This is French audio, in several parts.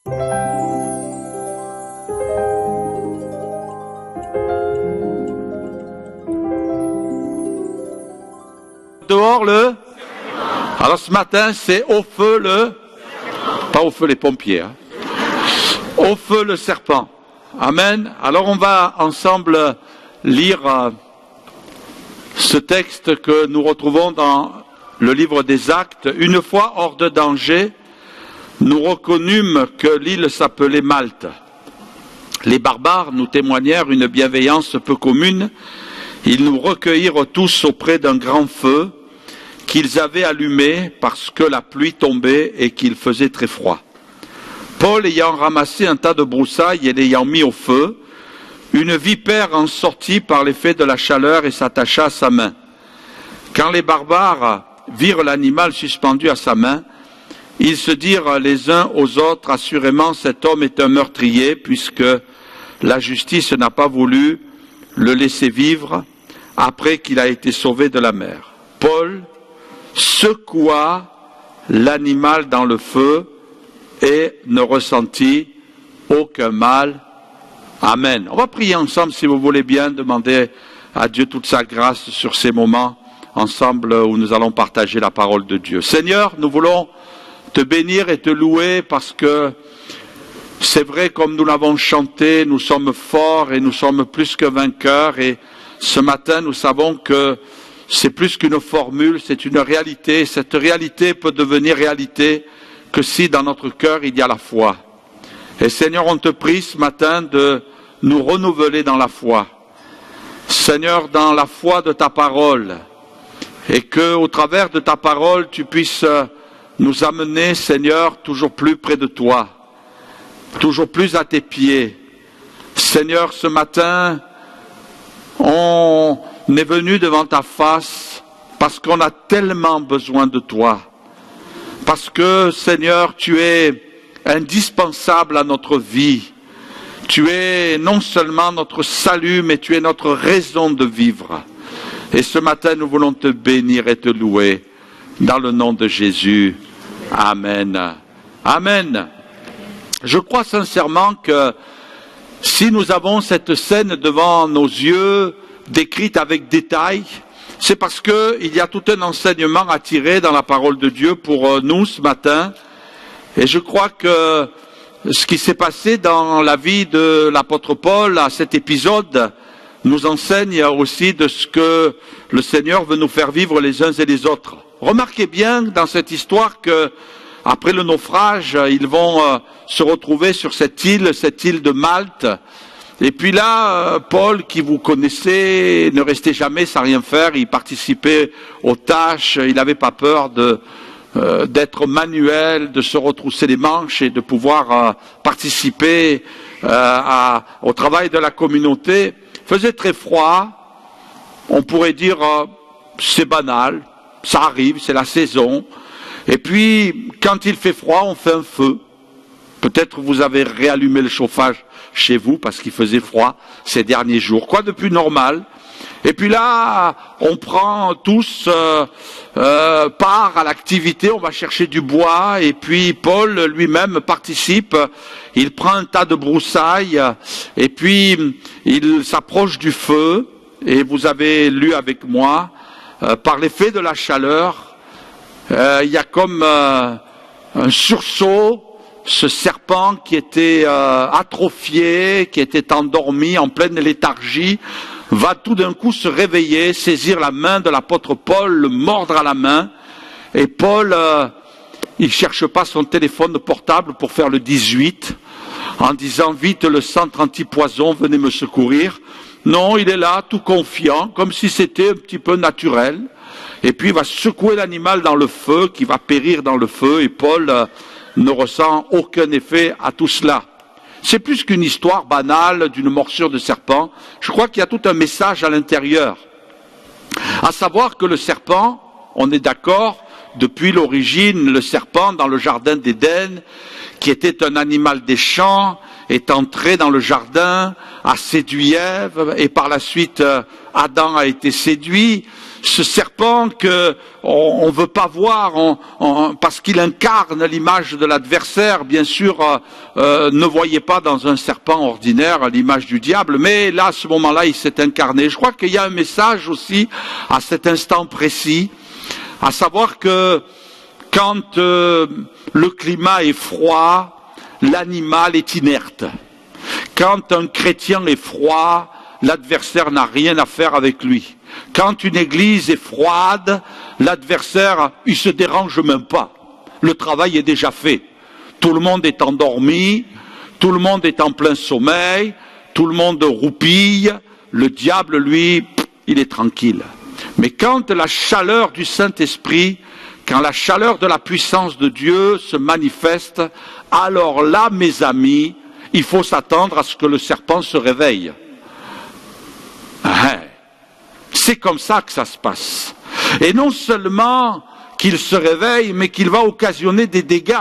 Dehors le... Alors ce matin, c'est au feu le... Pas au feu les pompiers. Hein. Au feu le serpent. Amen. Alors on va ensemble lire ce texte que nous retrouvons dans le livre des Actes. Une fois hors de danger, nous reconnûmes que l'île s'appelait Malte. Les barbares nous témoignèrent une bienveillance peu commune. Ils nous recueillirent tous auprès d'un grand feu qu'ils avaient allumé parce que la pluie tombait et qu'il faisait très froid. Paul, ayant ramassé un tas de broussailles et l'ayant mis au feu, une vipère en sortit par l'effet de la chaleur et s'attacha à sa main. Quand les barbares virent l'animal suspendu à sa main, ils se dirent les uns aux autres, assurément cet homme est un meurtrier, puisque la justice n'a pas voulu le laisser vivre après qu'il a été sauvé de la mer. Paul secoua l'animal dans le feu et ne ressentit aucun mal. Amen. On va prier ensemble, si vous voulez bien, demander à Dieu toute sa grâce sur ces moments ensemble où nous allons partager la parole de Dieu. Seigneur, nous voulons te bénir et te louer parce que c'est vrai, comme nous l'avons chanté, nous sommes forts et nous sommes plus que vainqueurs, et ce matin nous savons que c'est plus qu'une formule, c'est une réalité. Cette réalité peut devenir réalité que si dans notre cœur il y a la foi. Et Seigneur, on te prie ce matin de nous renouveler dans la foi. Seigneur, dans la foi de ta parole, et que au travers de ta parole, tu puisses nous amener, Seigneur, toujours plus près de toi, toujours plus à tes pieds. Seigneur, ce matin, on est venu devant ta face parce qu'on a tellement besoin de toi. Parce que, Seigneur, tu es indispensable à notre vie. Tu es non seulement notre salut, mais tu es notre raison de vivre. Et ce matin, nous voulons te bénir et te louer dans le nom de Jésus. Amen. Amen. Je crois sincèrement que si nous avons cette scène devant nos yeux, décrite avec détail, c'est parce qu'il y a tout un enseignement à tirer dans la parole de Dieu pour nous ce matin. Et je crois que ce qui s'est passé dans la vie de l'apôtre Paul à cet épisode nous enseigne aussi de ce que le Seigneur veut nous faire vivre les uns et les autres. Remarquez bien dans cette histoire que après le naufrage, ils vont se retrouver sur cette île de Malte. Et puis là, Paul, qui vous connaissez, ne restait jamais sans rien faire. Il participait aux tâches. Il n'avait pas peur d'être manuel, de se retrousser les manches et de pouvoir participer au travail de la communauté. Il faisait très froid. On pourrait dire c'est banal, ça arrive, c'est la saison. Et puis, quand il fait froid, on fait un feu. Peut-être vous avez réallumé le chauffage chez vous parce qu'il faisait froid ces derniers jours. Quoi de plus normal? Et puis là, on prend tous part à l'activité, on va chercher du bois, et puis Paul lui-même participe, il prend un tas de broussailles, et puis il s'approche du feu, et vous avez lu avec moi, par l'effet de la chaleur, il y a comme un sursaut, ce serpent qui était atrophié, qui était endormi en pleine léthargie, va tout d'un coup se réveiller, saisir la main de l'apôtre Paul, le mordre à la main, et Paul, il cherche pas son téléphone portable pour faire le 18, en disant vite le centre antipoison, venez me secourir. Non, il est là, tout confiant, comme si c'était un petit peu naturel, et puis il va secouer l'animal dans le feu, qui va périr dans le feu, et Paul ne ressent aucun effet à tout cela. C'est plus qu'une histoire banale d'une morsure de serpent. Je crois qu'il y a tout un message à l'intérieur. À savoir que le serpent, on est d'accord, depuis l'origine, le serpent dans le jardin d'Éden, qui était un animal des champs, est entré dans le jardin, a séduit Ève, et par la suite, Adam a été séduit. ce serpent que on veut pas voir parce qu'il incarne l'image de l'adversaire. Bien sûr, ne voyez pas dans un serpent ordinaire l'image du diable, mais là, à ce moment-là, il s'est incarné. Je crois qu'il y a un message aussi à cet instant précis, à savoir que quand le climat est froid, l'animal est inerte. Quand un chrétien est froid, l'adversaire n'a rien à faire avec lui. Quand une église est froide, l'adversaire, il se dérange même pas. Le travail est déjà fait. Tout le monde est endormi, tout le monde est en plein sommeil, tout le monde roupille. Le diable, lui, il est tranquille. Mais quand la chaleur du Saint-Esprit, quand la chaleur de la puissance de Dieu se manifeste, alors là, mes amis, il faut s'attendre à ce que le serpent se réveille. C'est comme ça que ça se passe. Et non seulement qu'il se réveille, mais qu'il va occasionner des dégâts.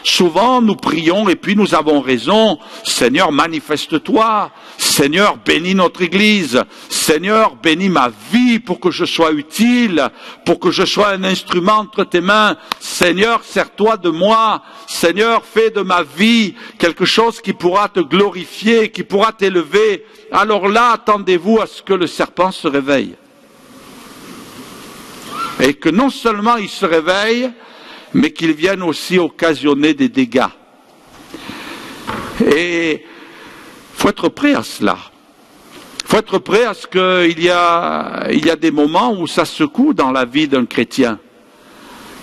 Souvent, nous prions et puis nous avons raison. Seigneur, manifeste-toi. Seigneur, bénis notre Église. Seigneur, bénis ma vie pour que je sois utile, pour que je sois un instrument entre tes mains. Seigneur, sers-toi de moi. Seigneur, fais de ma vie quelque chose qui pourra te glorifier, qui pourra t'élever. Alors là, attendez-vous à ce que le serpent se réveille. Et que non seulement il se réveille, mais qu'il vienne aussi occasionner des dégâts. Et il faut être prêt à cela. Il faut être prêt à ce qu'il y a des moments où ça secoue dans la vie d'un chrétien.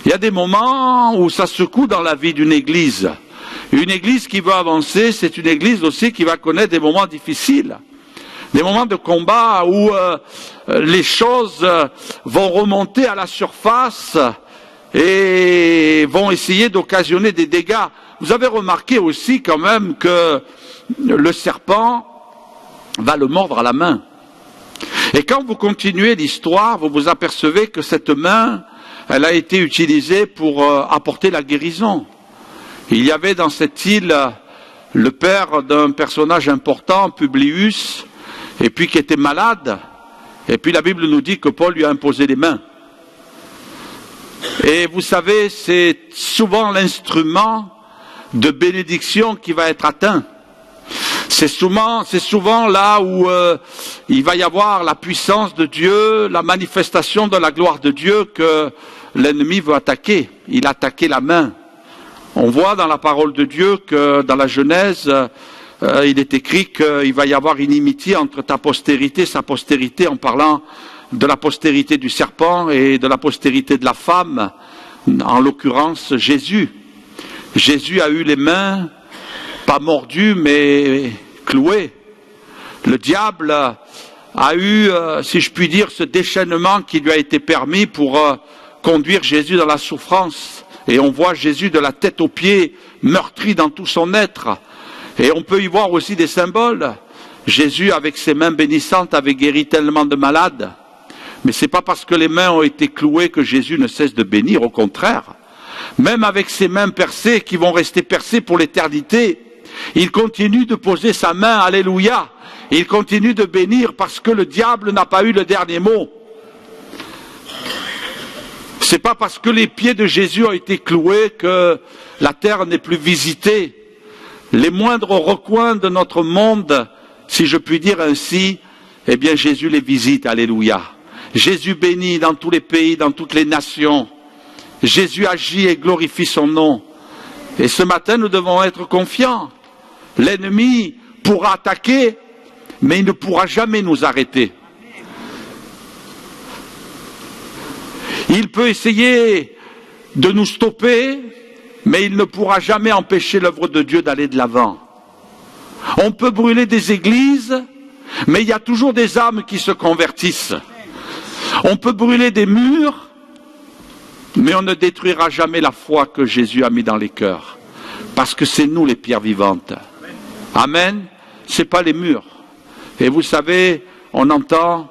Il y a des moments où ça secoue dans la vie d'une église. Une église qui veut avancer, c'est une église aussi qui va connaître des moments difficiles. Des moments de combat où les choses vont remonter à la surface et vont essayer d'occasionner des dégâts. Vous avez remarqué aussi quand même que le serpent va le mordre à la main. Et quand vous continuez l'histoire, vous vous apercevez que cette main, elle a été utilisée pour apporter la guérison. Il y avait dans cette île le père d'un personnage important, Publius, et puis qui était malade. Et puis la Bible nous dit que Paul lui a imposé les mains. Et vous savez, c'est souvent l'instrument de bénédiction qui va être atteint. C'est souvent là où il va y avoir la puissance de Dieu, la manifestation de la gloire de Dieu que l'ennemi veut attaquer. Il a attaqué la main. On voit dans la parole de Dieu que dans la Genèse, il est écrit qu'il va y avoir une inimitié entre ta postérité et sa postérité, en parlant de la postérité du serpent et de la postérité de la femme, en l'occurrence Jésus. Jésus a eu les mains, pas mordues, mais clouées. Le diable a eu, si je puis dire, ce déchaînement qui lui a été permis pour conduire Jésus dans la souffrance. Et on voit Jésus de la tête aux pieds, meurtri dans tout son être. Et on peut y voir aussi des symboles. Jésus, avec ses mains bénissantes, avait guéri tellement de malades. Mais ce n'est pas parce que les mains ont été clouées que Jésus ne cesse de bénir, au contraire. Même avec ses mains percées, qui vont rester percées pour l'éternité, il continue de poser sa main, alléluia. Il continue de bénir parce que le diable n'a pas eu le dernier mot. C'est pas parce que les pieds de Jésus ont été cloués que la terre n'est plus visitée. Les moindres recoins de notre monde, si je puis dire ainsi, eh bien Jésus les visite, alléluia. Jésus bénit dans tous les pays, dans toutes les nations. Jésus agit et glorifie son nom. Et ce matin, nous devons être confiants. L'ennemi pourra attaquer, mais il ne pourra jamais nous arrêter. Il peut essayer de nous stopper, mais il ne pourra jamais empêcher l'œuvre de Dieu d'aller de l'avant. On peut brûler des églises, mais il y a toujours des âmes qui se convertissent. On peut brûler des murs, mais on ne détruira jamais la foi que Jésus a mis dans les cœurs. Parce que c'est nous les pierres vivantes. Amen. C'est pas les murs. Et vous savez, on entend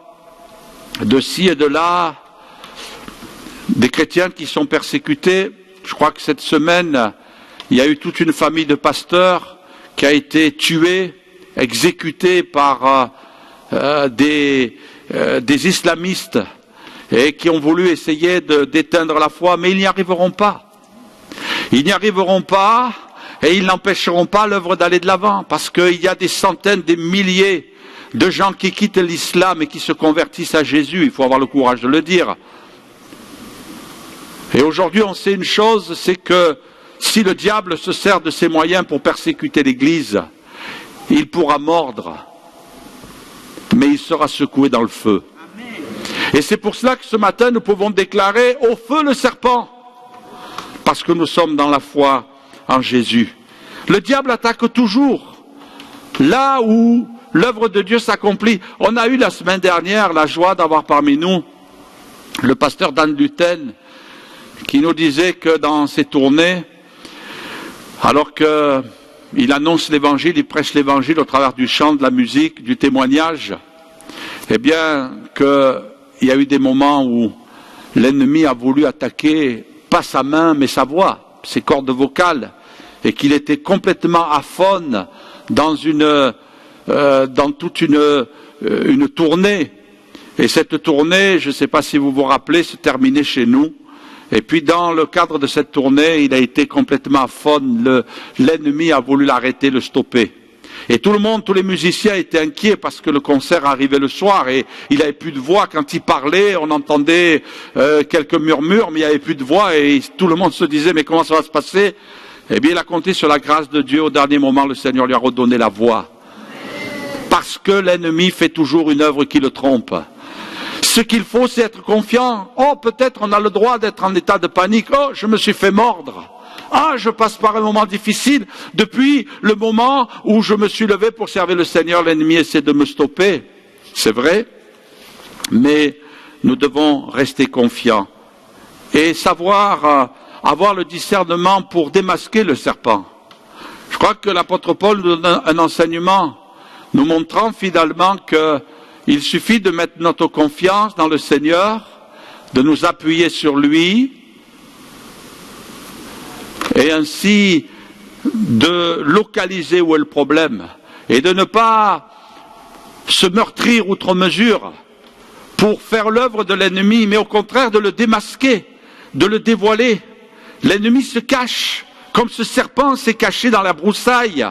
de ci et de là des chrétiens qui sont persécutés. Je crois que cette semaine, il y a eu toute une famille de pasteurs qui a été tuée, exécutée par des islamistes. et qui ont voulu essayer d'éteindre la foi, mais ils n'y arriveront pas. Ils n'y arriveront pas et ils n'empêcheront pas l'œuvre d'aller de l'avant, parce qu'il y a des centaines, des milliers de gens qui quittent l'islam et qui se convertissent à Jésus, il faut avoir le courage de le dire. Et aujourd'hui, on sait une chose, c'est que si le diable se sert de ses moyens pour persécuter l'Église, il pourra mordre, mais il sera secoué dans le feu. Et c'est pour cela que ce matin, nous pouvons déclarer au feu le serpent, parce que nous sommes dans la foi en Jésus. Le diable attaque toujours là où l'œuvre de Dieu s'accomplit. On a eu la semaine dernière la joie d'avoir parmi nous le pasteur Dan Luten, qui nous disait que dans ses tournées, alors qu'il annonce l'évangile, il prêche l'évangile au travers du chant, de la musique, du témoignage, eh bien, qu'il y a eu des moments où l'ennemi a voulu attaquer, pas sa main, mais sa voix, ses cordes vocales, et qu'il était complètement aphone dans toute une tournée. Et cette tournée, je ne sais pas si vous vous rappelez, se terminait chez nous. Et puis dans le cadre de cette tournée, il a été complètement aphone. L'ennemi a voulu l'arrêter, le stopper. Et tout le monde, tous les musiciens étaient inquiets parce que le concert arrivait le soir et il n'avait plus de voix. Quand il parlait, on entendait quelques murmures, mais il n'y avait plus de voix et tout le monde se disait mais comment ça va se passer? Eh bien, il a compté sur la grâce de Dieu. Au dernier moment, le Seigneur lui a redonné la voix. Parce que l'ennemi fait toujours une œuvre qui le trompe. Ce qu'il faut, c'est être confiant. Oh, peut-être on a le droit d'être en état de panique. Oh, je me suis fait mordre. Ah, je passe par un moment difficile. Depuis le moment où je me suis levé pour servir le Seigneur, l'ennemi essaie de me stopper. C'est vrai. Mais nous devons rester confiants. Et savoir avoir le discernement pour démasquer le serpent. Je crois que l'apôtre Paul nous donne un enseignement nous montrant finalement qu'il suffit de mettre notre confiance dans le Seigneur, de nous appuyer sur lui, et ainsi de localiser où est le problème, et de ne pas se meurtrir outre mesure pour faire l'œuvre de l'ennemi, mais au contraire de le démasquer, de le dévoiler. L'ennemi se cache, comme ce serpent s'est caché dans la broussaille.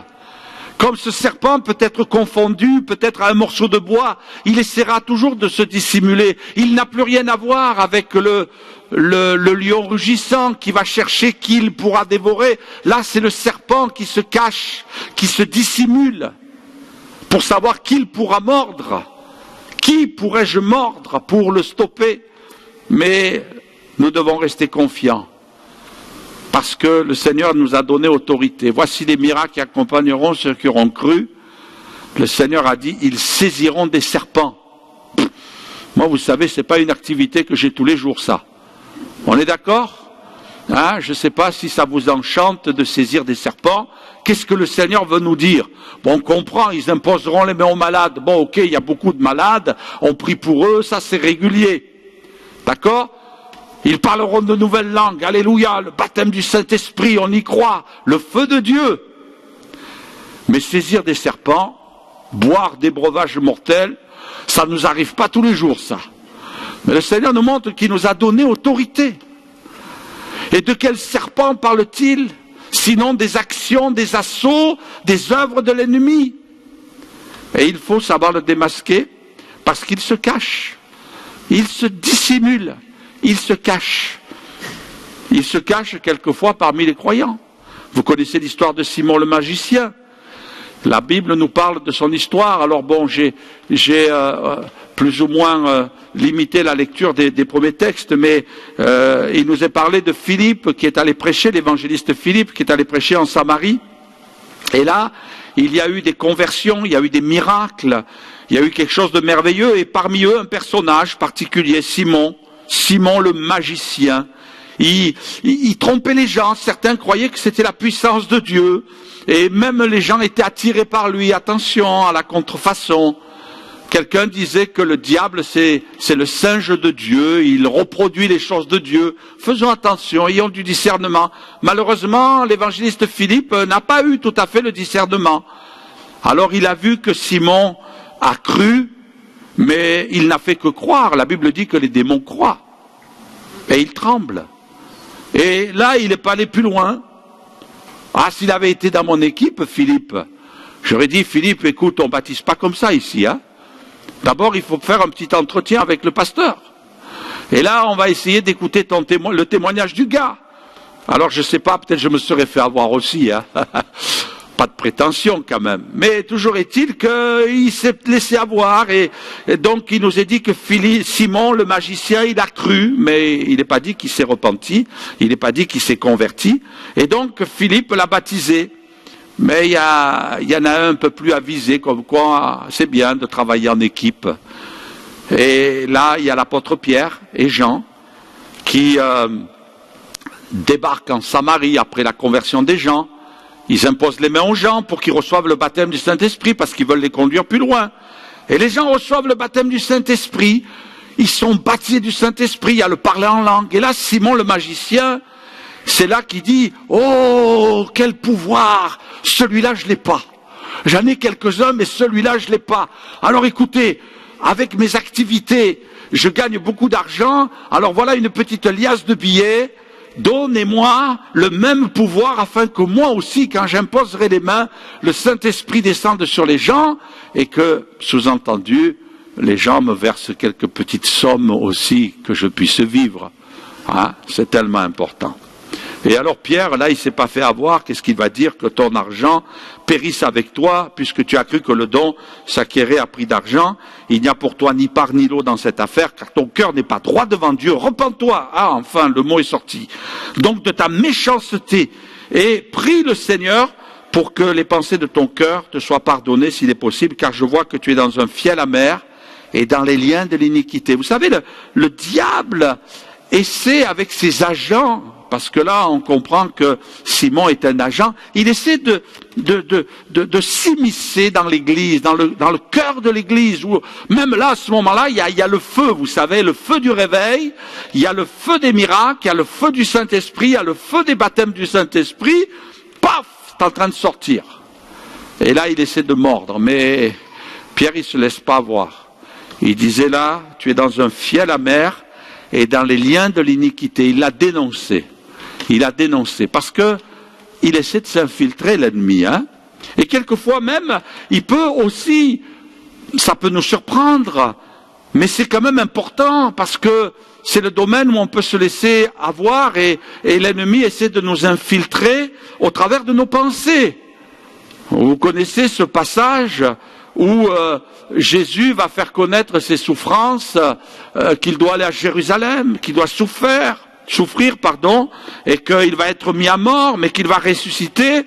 Comme ce serpent peut être confondu, peut-être à un morceau de bois, il essaiera toujours de se dissimuler. Il n'a plus rien à voir avec le lion rugissant qui va chercher qui il pourra dévorer. Là, c'est le serpent qui se cache, qui se dissimule, pour savoir qui il pourra mordre. Qui pourrais-je mordre pour le stopper? Mais nous devons rester confiants. Parce que le Seigneur nous a donné autorité. Voici les miracles qui accompagneront ceux qui auront cru. Le Seigneur a dit, ils saisiront des serpents. Moi, vous savez, ce n'est pas une activité que j'ai tous les jours, ça. On est d'accord? Hein? Je ne sais pas si ça vous enchante de saisir des serpents. Qu'est-ce que le Seigneur veut nous dire? Bon, on comprend, ils imposeront les mains aux malades. Bon, ok, il y a beaucoup de malades, on prie pour eux, ça c'est régulier. D'accord? Ils parleront de nouvelles langues, alléluia, le baptême du Saint-Esprit, on y croit, le feu de Dieu. Mais saisir des serpents, boire des breuvages mortels, ça ne nous arrive pas tous les jours, ça. Mais le Seigneur nous montre qu'il nous a donné autorité. Et de quel serpent parle-t-il? Sinon des actions, des assauts, des œuvres de l'ennemi. Et il faut savoir le démasquer, parce qu'il se cache, il se dissimule. Il se cache. Il se cache quelquefois parmi les croyants. Vous connaissez l'histoire de Simon le magicien. La Bible nous parle de son histoire. Alors bon, j'ai plus ou moins limité la lecture des premiers textes, mais il nous est parlé de Philippe qui est allé prêcher, l'évangéliste Philippe qui est allé prêcher en Samarie. Et là, il y a eu des conversions, il y a eu des miracles, il y a eu quelque chose de merveilleux, et parmi eux, un personnage particulier, Simon le magicien. Il trompait les gens, certains croyaient que c'était la puissance de Dieu, et même les gens étaient attirés par lui. Attention à la contrefaçon. Quelqu'un disait que le diable c'est le singe de Dieu, il reproduit les choses de Dieu. Faisons attention, ayons du discernement. Malheureusement, l'évangéliste Philippe n'a pas eu tout à fait le discernement. Alors il a vu que Simon a cru, Mais il n'a fait que croire. La Bible dit que les démons croient. Et ils tremblent. Et là, il n'est pas allé plus loin. Ah, s'il avait été dans mon équipe, Philippe, j'aurais dit, Philippe, écoute, on ne baptise pas comme ça ici. Hein. D'abord, il faut faire un petit entretien avec le pasteur. Et là, on va essayer d'écouter le témoignage du gars. Alors, je ne sais pas, peut-être je me serais fait avoir aussi. Hein. Pas de prétention quand même. Mais toujours est-il qu'il s'est laissé avoir. Et donc, il nous a dit que Simon, le magicien, il a cru, mais il n'est pas dit qu'il s'est repenti. Il n'est pas dit qu'il s'est converti. Et donc, Philippe l'a baptisé. Mais il y en a un peu plus avisé, comme quoi c'est bien de travailler en équipe. Et là, il y a l'apôtre Pierre et Jean qui débarquent en Samarie après la conversion des gens. Ils imposent les mains aux gens pour qu'ils reçoivent le baptême du Saint-Esprit parce qu'ils veulent les conduire plus loin. Et les gens reçoivent le baptême du Saint-Esprit. Ils sont baptisés du Saint-Esprit. Il y a le parler en langue. Et là, Simon le magicien, c'est là qu'il dit « Oh, quel pouvoir! Celui-là, je ne l'ai pas. J'en ai quelques-uns, mais celui-là, je ne l'ai pas. Alors écoutez, avec mes activités, je gagne beaucoup d'argent. Alors voilà une petite liasse de billets. Donnez-moi le même pouvoir afin que moi aussi, quand j'imposerai les mains, le Saint-Esprit descende sur les gens et que, sous-entendu, les gens me versent quelques petites sommes aussi que je puisse vivre. Hein, c'est tellement important. Et alors Pierre, là, il s'est pas fait avoir. Qu'est-ce qu'il va dire? Que ton argent périsse avec toi, puisque tu as cru que le don s'acquérait à prix d'argent. Il n'y a pour toi ni part ni lot dans cette affaire, car ton cœur n'est pas droit devant Dieu. Repens-toi. Ah, enfin, le mot est sorti. Donc de ta méchanceté. Et prie le Seigneur pour que les pensées de ton cœur te soient pardonnées s'il est possible, car je vois que tu es dans un fiel amer et dans les liens de l'iniquité. Vous savez, le diable essaie avec ses agents, parce que là, on comprend que Simon est un agent, il essaie de s'immiscer dans l'Église, dans le cœur de l'Église, où même là, à ce moment-là, il y a le feu, vous savez, le feu du réveil, il y a le feu des miracles, il y a le feu du Saint-Esprit, il y a le feu des baptêmes du Saint-Esprit, paf, c'est en train de sortir. Et là, il essaie de mordre, mais Pierre, il se laisse pas voir. Il disait là, tu es dans un fiel amer et dans les liens de l'iniquité. Il l'a dénoncé. Il a dénoncé, parce que il essaie de s'infiltrer, l'ennemi, hein. Et quelquefois même, il peut aussi, ça peut nous surprendre, mais c'est quand même important, parce que c'est le domaine où on peut se laisser avoir, et l'ennemi essaie de nous infiltrer au travers de nos pensées. Vous connaissez ce passage où Jésus va faire connaître ses souffrances, qu'il doit aller à Jérusalem, qu'il doit souffrir, et qu'il va être mis à mort, mais qu'il va ressusciter.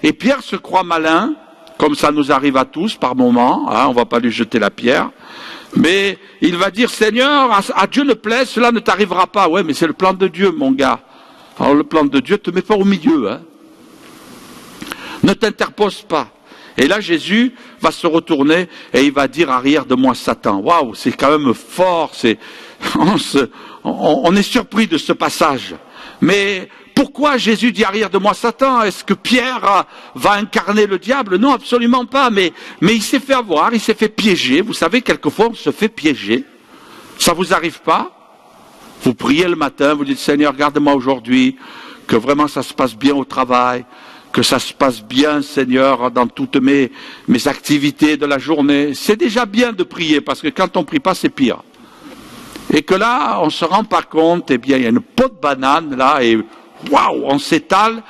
Et Pierre se croit malin, comme ça nous arrive à tous par moments, hein, on ne va pas lui jeter la pierre, mais il va dire, Seigneur, à Dieu ne plaise, cela ne t'arrivera pas. Ouais, mais c'est le plan de Dieu, mon gars. Alors le plan de Dieu, te mets pas au milieu, hein. Ne t'interpose pas. Et là, Jésus va se retourner et il va dire, arrière de moi, Satan. Waouh, c'est quand même fort, on est surpris de ce passage. Mais pourquoi Jésus dit arrière de moi Satan? Est-ce que Pierre va incarner le diable? Non, absolument pas. Mais il s'est fait avoir, il s'est fait piéger. Vous savez, quelquefois on se fait piéger. Ça vous arrive pas? Vous priez le matin, vous dites Seigneur, garde-moi aujourd'hui, que vraiment ça se passe bien au travail, que ça se passe bien, Seigneur, dans toutes mes activités de la journée. C'est déjà bien de prier, parce que quand on prie pas, c'est pire. Et que là, on se rend pas compte, eh bien, il y a une peau de banane, là, et waouh, on s'étale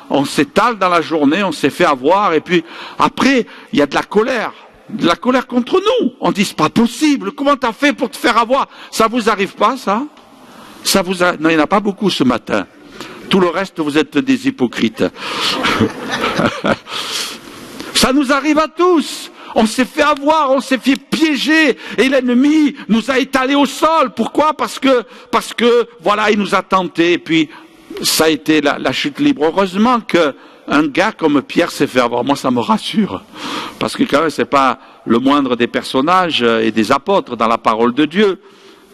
dans la journée, on s'est fait avoir, et puis, après, il y a de la colère contre nous. On dit, c'est pas possible, comment t'as fait pour te faire avoir? Ça vous arrive pas, ça? Non, il n'y en a pas beaucoup ce matin. Tout le reste, vous êtes des hypocrites. Ça nous arrive à tous. On s'est fait avoir, on s'est fait piéger, et l'ennemi nous a étalés au sol. Pourquoi? Parce que, voilà, il nous a tentés, et puis, ça a été la chute libre. Heureusement qu'un gars comme Pierre s'est fait avoir. Moi, ça me rassure. Parce que quand même, c'est pas le moindre des personnages et des apôtres dans la parole de Dieu.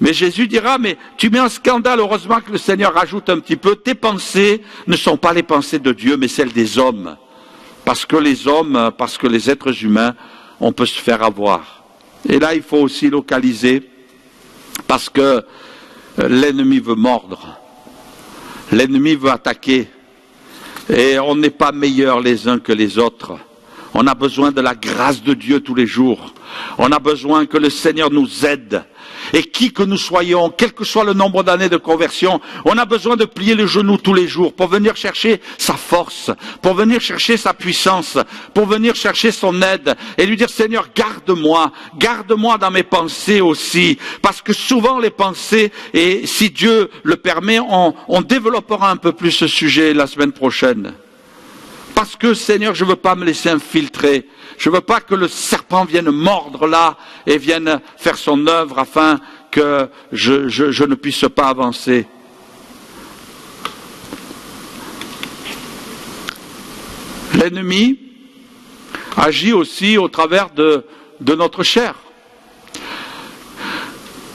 Mais Jésus dira, mais tu mets en scandale, heureusement que le Seigneur rajoute un petit peu, tes pensées ne sont pas les pensées de Dieu, mais celles des hommes. Parce que les hommes, parce que les êtres humains, on peut se faire avoir. Et là, il faut aussi localiser, parce que l'ennemi veut mordre, l'ennemi veut attaquer, et on n'est pas meilleurs les uns que les autres. On a besoin de la grâce de Dieu tous les jours. On a besoin que le Seigneur nous aide. Et qui que nous soyons, quel que soit le nombre d'années de conversion, on a besoin de plier le genou tous les jours pour venir chercher sa force, pour venir chercher sa puissance, pour venir chercher son aide et lui dire Seigneur, garde-moi dans mes pensées aussi, parce que souvent les pensées, et si Dieu le permet, on développera un peu plus ce sujet la semaine prochaine. Parce que, Seigneur, je ne veux pas me laisser infiltrer. Je ne veux pas que le serpent vienne mordre là et vienne faire son œuvre afin que je ne puisse pas avancer. L'ennemi agit aussi au travers de notre chair.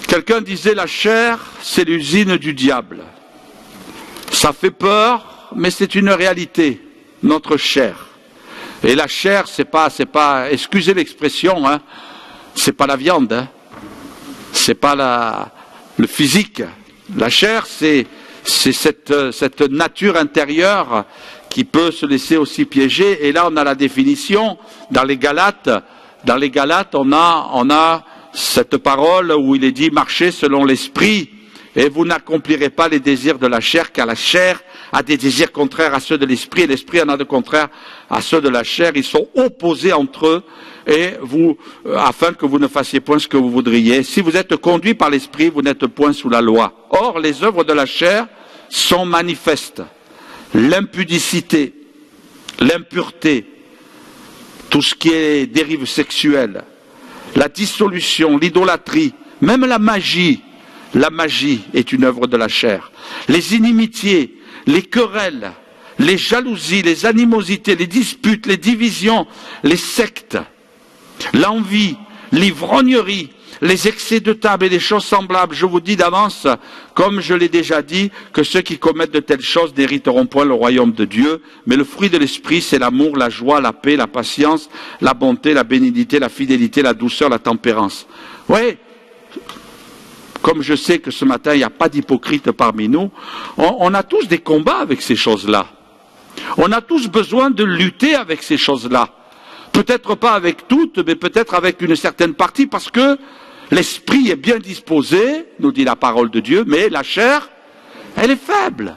Quelqu'un disait la chair, c'est l'usine du diable. Ça fait peur, mais c'est une réalité. Notre chair. Et la chair, c'est pas, excusez l'expression, hein, c'est pas la viande, hein, c'est pas le physique. La chair, c'est cette nature intérieure qui peut se laisser aussi piéger. Et là, on a la définition dans les Galates. Dans les Galates, on a cette parole où il est dit marchez selon l'esprit. Et vous n'accomplirez pas les désirs de la chair, car la chair a des désirs contraires à ceux de l'esprit, et l'esprit en a de contraires à ceux de la chair. Ils sont opposés entre eux, et afin que vous ne fassiez point ce que vous voudriez. Si vous êtes conduit par l'esprit, vous n'êtes point sous la loi. Or, les œuvres de la chair sont manifestes. L'impudicité, l'impureté, tout ce qui est dérive sexuelle, la dissolution, l'idolâtrie, même la magie. La magie est une œuvre de la chair. Les inimitiés, les querelles, les jalousies, les animosités, les disputes, les divisions, les sectes, l'envie, l'ivrognerie, les excès de table et des choses semblables. Je vous dis d'avance, comme je l'ai déjà dit, que ceux qui commettent de telles choses n'hériteront point le royaume de Dieu. Mais le fruit de l'esprit, c'est l'amour, la joie, la paix, la patience, la bonté, la bénignité, la fidélité, la douceur, la tempérance. Oui. Comme je sais que ce matin, il n'y a pas d'hypocrite parmi nous, on a tous des combats avec ces choses-là. On a tous besoin de lutter avec ces choses-là. Peut-être pas avec toutes, mais peut-être avec une certaine partie, parce que l'esprit est bien disposé, nous dit la parole de Dieu, mais la chair, elle est faible.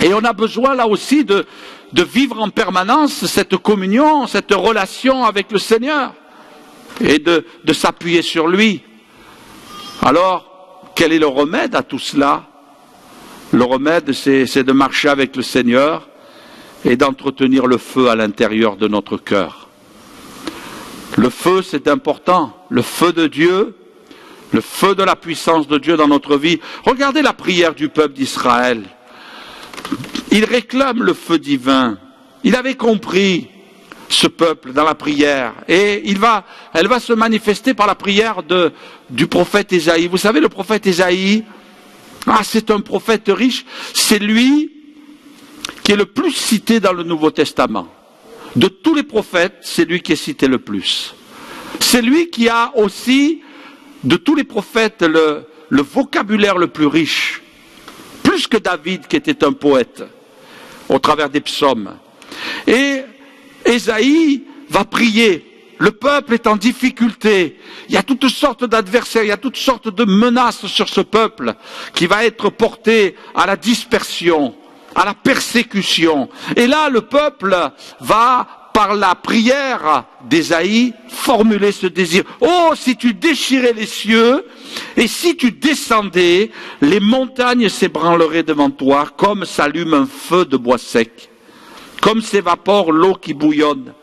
Et on a besoin là aussi de vivre en permanence cette communion, cette relation avec le Seigneur, et de s'appuyer sur lui. Alors, quel est le remède à tout cela? Le remède, c'est de marcher avec le Seigneur et d'entretenir le feu à l'intérieur de notre cœur. Le feu, c'est important. Le feu de Dieu, le feu de la puissance de Dieu dans notre vie. Regardez la prière du peuple d'Israël. Il réclame le feu divin. Il avait compris ce peuple dans la prière. Et elle va se manifester par la prière du prophète Ésaïe. Vous savez, le prophète Ésaïe, c'est un prophète riche. C'est lui qui est le plus cité dans le Nouveau Testament. De tous les prophètes, c'est lui qui est cité le plus. C'est lui qui a aussi, de tous les prophètes, le vocabulaire le plus riche. Plus que David, qui était un poète, au travers des psaumes. Et Ésaïe va prier. Le peuple est en difficulté. Il y a toutes sortes d'adversaires, il y a toutes sortes de menaces sur ce peuple qui va être porté à la dispersion, à la persécution. Et là, le peuple va, par la prière d'Ésaïe, formuler ce désir. Oh, si tu déchirais les cieux, et si tu descendais, les montagnes s'ébranleraient devant toi, comme s'allume un feu de bois sec. Comme s'évapore l'eau qui bouillonne,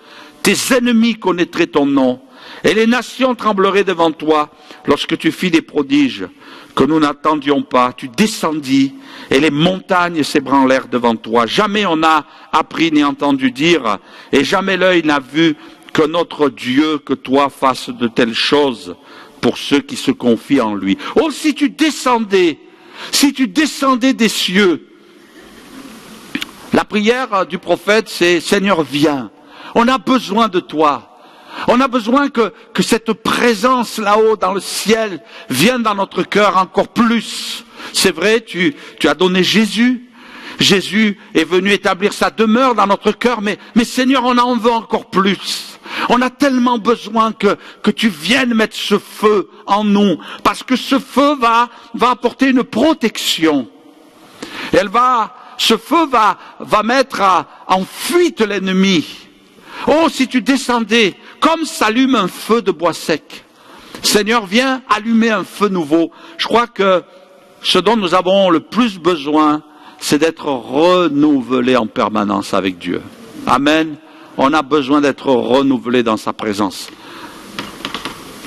tes ennemis connaîtraient ton nom, et les nations trembleraient devant toi lorsque tu fis des prodiges que nous n'attendions pas. Tu descendis, et les montagnes s'ébranlèrent devant toi. Jamais on n'a appris ni entendu dire, et jamais l'œil n'a vu que notre Dieu, que toi, fasse de telles choses pour ceux qui se confient en lui. Oh, si tu descendais des cieux. La prière du prophète, c'est « Seigneur, viens, on a besoin de toi. On a besoin que cette présence là-haut dans le ciel vienne dans notre cœur encore plus. C'est vrai, tu as donné Jésus. Jésus est venu établir sa demeure dans notre cœur, mais Seigneur, on en veut encore plus. On a tellement besoin que tu viennes mettre ce feu en nous, parce que ce feu va apporter une protection. Ce feu va mettre en fuite l'ennemi. Oh, si tu descendais, comme s'allume un feu de bois sec. Seigneur, viens allumer un feu nouveau. Je crois que ce dont nous avons le plus besoin, c'est d'être renouvelés en permanence avec Dieu. Amen. On a besoin d'être renouvelés dans sa présence.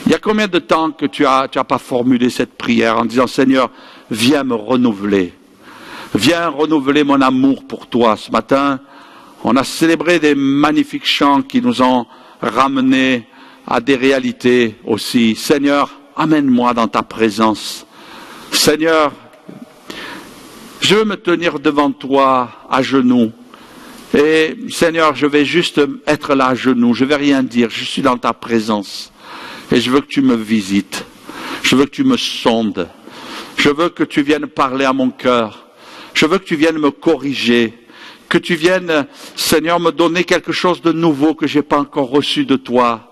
Il y a combien de temps que tu as pas formulé cette prière en disant, Seigneur, viens me renouveler. Viens renouveler mon amour pour toi. Ce matin, on a célébré des magnifiques chants qui nous ont ramenés à des réalités aussi. Seigneur, amène-moi dans ta présence. Seigneur, je veux me tenir devant toi à genoux. Et Seigneur, je vais juste être là à genoux. Je ne vais rien dire. Je suis dans ta présence. Et je veux que tu me visites. Je veux que tu me sondes. Je veux que tu viennes parler à mon cœur. Je veux que tu viennes me corriger. Que tu viennes, Seigneur, me donner quelque chose de nouveau que je n'ai pas encore reçu de toi.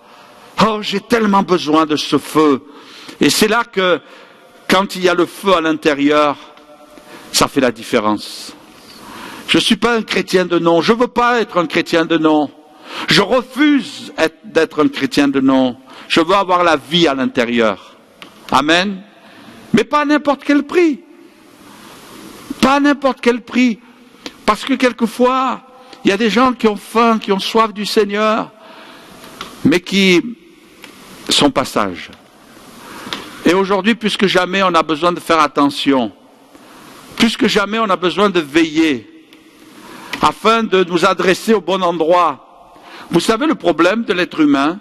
Oh, j'ai tellement besoin de ce feu. Et c'est là que, quand il y a le feu à l'intérieur, ça fait la différence. Je ne suis pas un chrétien de nom. Je ne veux pas être un chrétien de nom. Je refuse d'être un chrétien de nom. Je veux avoir la vie à l'intérieur. Amen. Mais pas à n'importe quel prix. Pas à n'importe quel prix. Parce que quelquefois, il y a des gens qui ont faim, qui ont soif du Seigneur, mais qui sont passages. Et aujourd'hui, plus que jamais, on a besoin de faire attention. Plus que jamais, on a besoin de veiller, afin de nous adresser au bon endroit. Vous savez, le problème de l'être humain,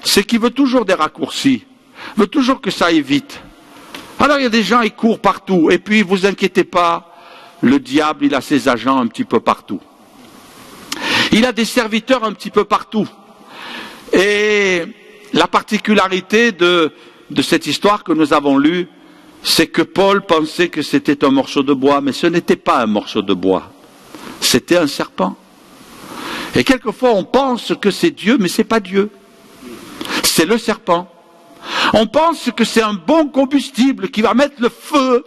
c'est qu'il veut toujours des raccourcis, veut toujours que ça aille vite. Alors il y a des gens, ils courent partout, et puis vous inquiétez pas, le diable, il a ses agents un petit peu partout. Il a des serviteurs un petit peu partout. Et la particularité de cette histoire que nous avons lue, c'est que Paul pensait que c'était un morceau de bois, mais ce n'était pas un morceau de bois. C'était un serpent. Et quelquefois, on pense que c'est Dieu, mais ce n'est pas Dieu. C'est le serpent. On pense que c'est un bon combustible qui va mettre le feu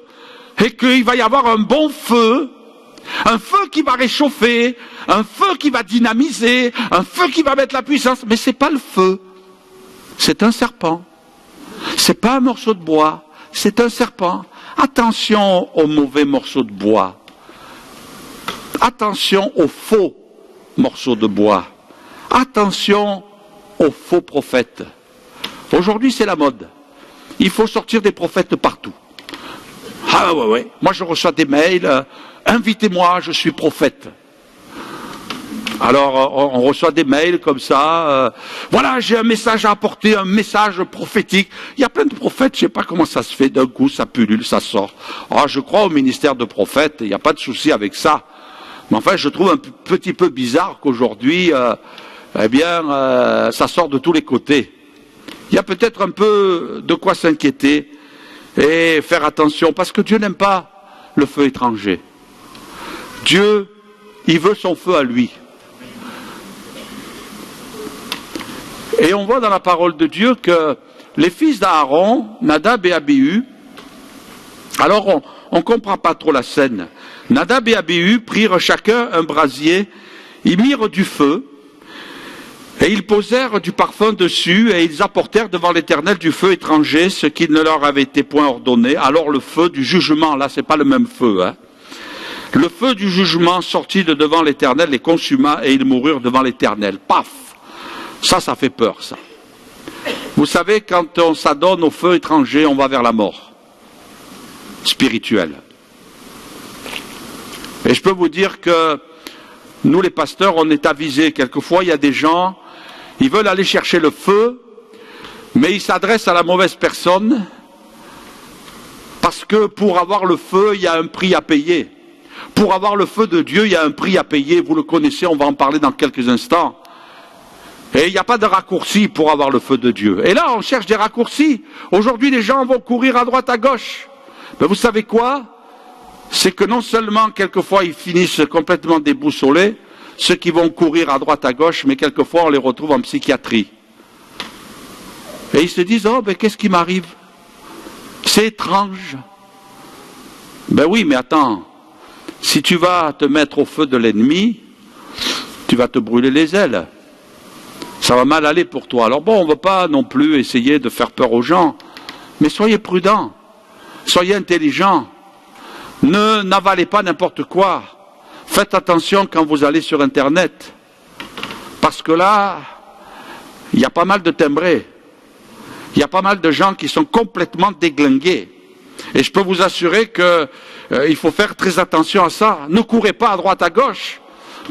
et qu'il va y avoir un bon feu, un feu qui va réchauffer, un feu qui va dynamiser, un feu qui va mettre la puissance. Mais ce n'est pas le feu. C'est un serpent. Ce n'est pas un morceau de bois. C'est un serpent. Attention aux mauvais morceaux de bois. Attention aux faux morceaux de bois. Attention aux faux prophètes. Aujourd'hui, c'est la mode. Il faut sortir des prophètes partout. Ah ouais. Moi, je reçois des mails. Invitez-moi, je suis prophète. Alors, on reçoit des mails comme ça. Voilà, j'ai un message à apporter, un message prophétique. Il y a plein de prophètes, je ne sais pas comment ça se fait. D'un coup, ça pullule, ça sort. Ah, je crois au ministère de prophète, il n'y a pas de souci avec ça. Mais enfin, je trouve un petit peu bizarre qu'aujourd'hui, ça sort de tous les côtés. Il y a peut-être un peu de quoi s'inquiéter et faire attention, parce que Dieu n'aime pas le feu étranger. Dieu, il veut son feu à lui. Et on voit dans la parole de Dieu que les fils d'Aaron, Nadab et Abihu, alors on ne comprend pas trop la scène. Nadab et Abihu prirent chacun un brasier, ils mirent du feu, et ils posèrent du parfum dessus, et ils apportèrent devant l'Éternel du feu étranger, ce qui ne leur avait été point ordonné. Alors le feu du jugement, là c'est pas le même feu, hein. Le feu du jugement sortit de devant l'Éternel, les consuma, et ils moururent devant l'Éternel. Paf! Ça fait peur, ça. Vous savez, quand on s'adonne au feu étranger, on va vers la mort spirituelle. Et je peux vous dire que nous, les pasteurs, on est avisés. Quelquefois, il y a des gens, ils veulent aller chercher le feu, mais ils s'adressent à la mauvaise personne, parce que pour avoir le feu, il y a un prix à payer. Pour avoir le feu de Dieu, il y a un prix à payer. Vous le connaissez, on va en parler dans quelques instants. Et il n'y a pas de raccourci pour avoir le feu de Dieu. Et là, on cherche des raccourcis. Aujourd'hui, les gens vont courir à droite, à gauche. Mais vous savez quoi? C'est que non seulement, quelquefois, ils finissent complètement déboussolés, ceux qui vont courir à droite, à gauche, mais quelquefois, on les retrouve en psychiatrie. Et ils se disent, oh, ben, qu'est-ce qui m'arrive? C'est étrange. Ben oui, mais attends, si tu vas te mettre au feu de l'ennemi, tu vas te brûler les ailes. Ça va mal aller pour toi. Alors bon, on ne veut pas non plus essayer de faire peur aux gens, mais soyez prudents, soyez intelligents, n'avalez pas n'importe quoi. Faites attention quand vous allez sur Internet, parce que là, il y a pas mal de timbrés, il y a pas mal de gens qui sont complètement déglingués. Et je peux vous assurer qu'il faut faire très attention à ça. Ne courez pas à droite, à gauche.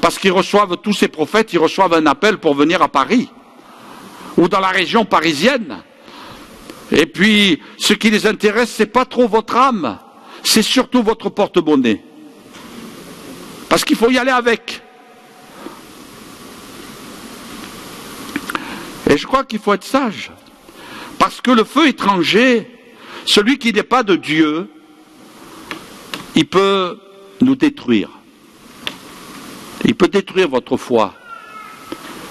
Parce qu'ils reçoivent, tous ces prophètes, ils reçoivent un appel pour venir à Paris, ou dans la région parisienne. Et puis, ce qui les intéresse, c'est pas trop votre âme, c'est surtout votre porte-monnaie. Parce qu'il faut y aller avec. Et je crois qu'il faut être sage. Parce que le feu étranger, celui qui n'est pas de Dieu, il peut nous détruire. Il peut détruire votre foi.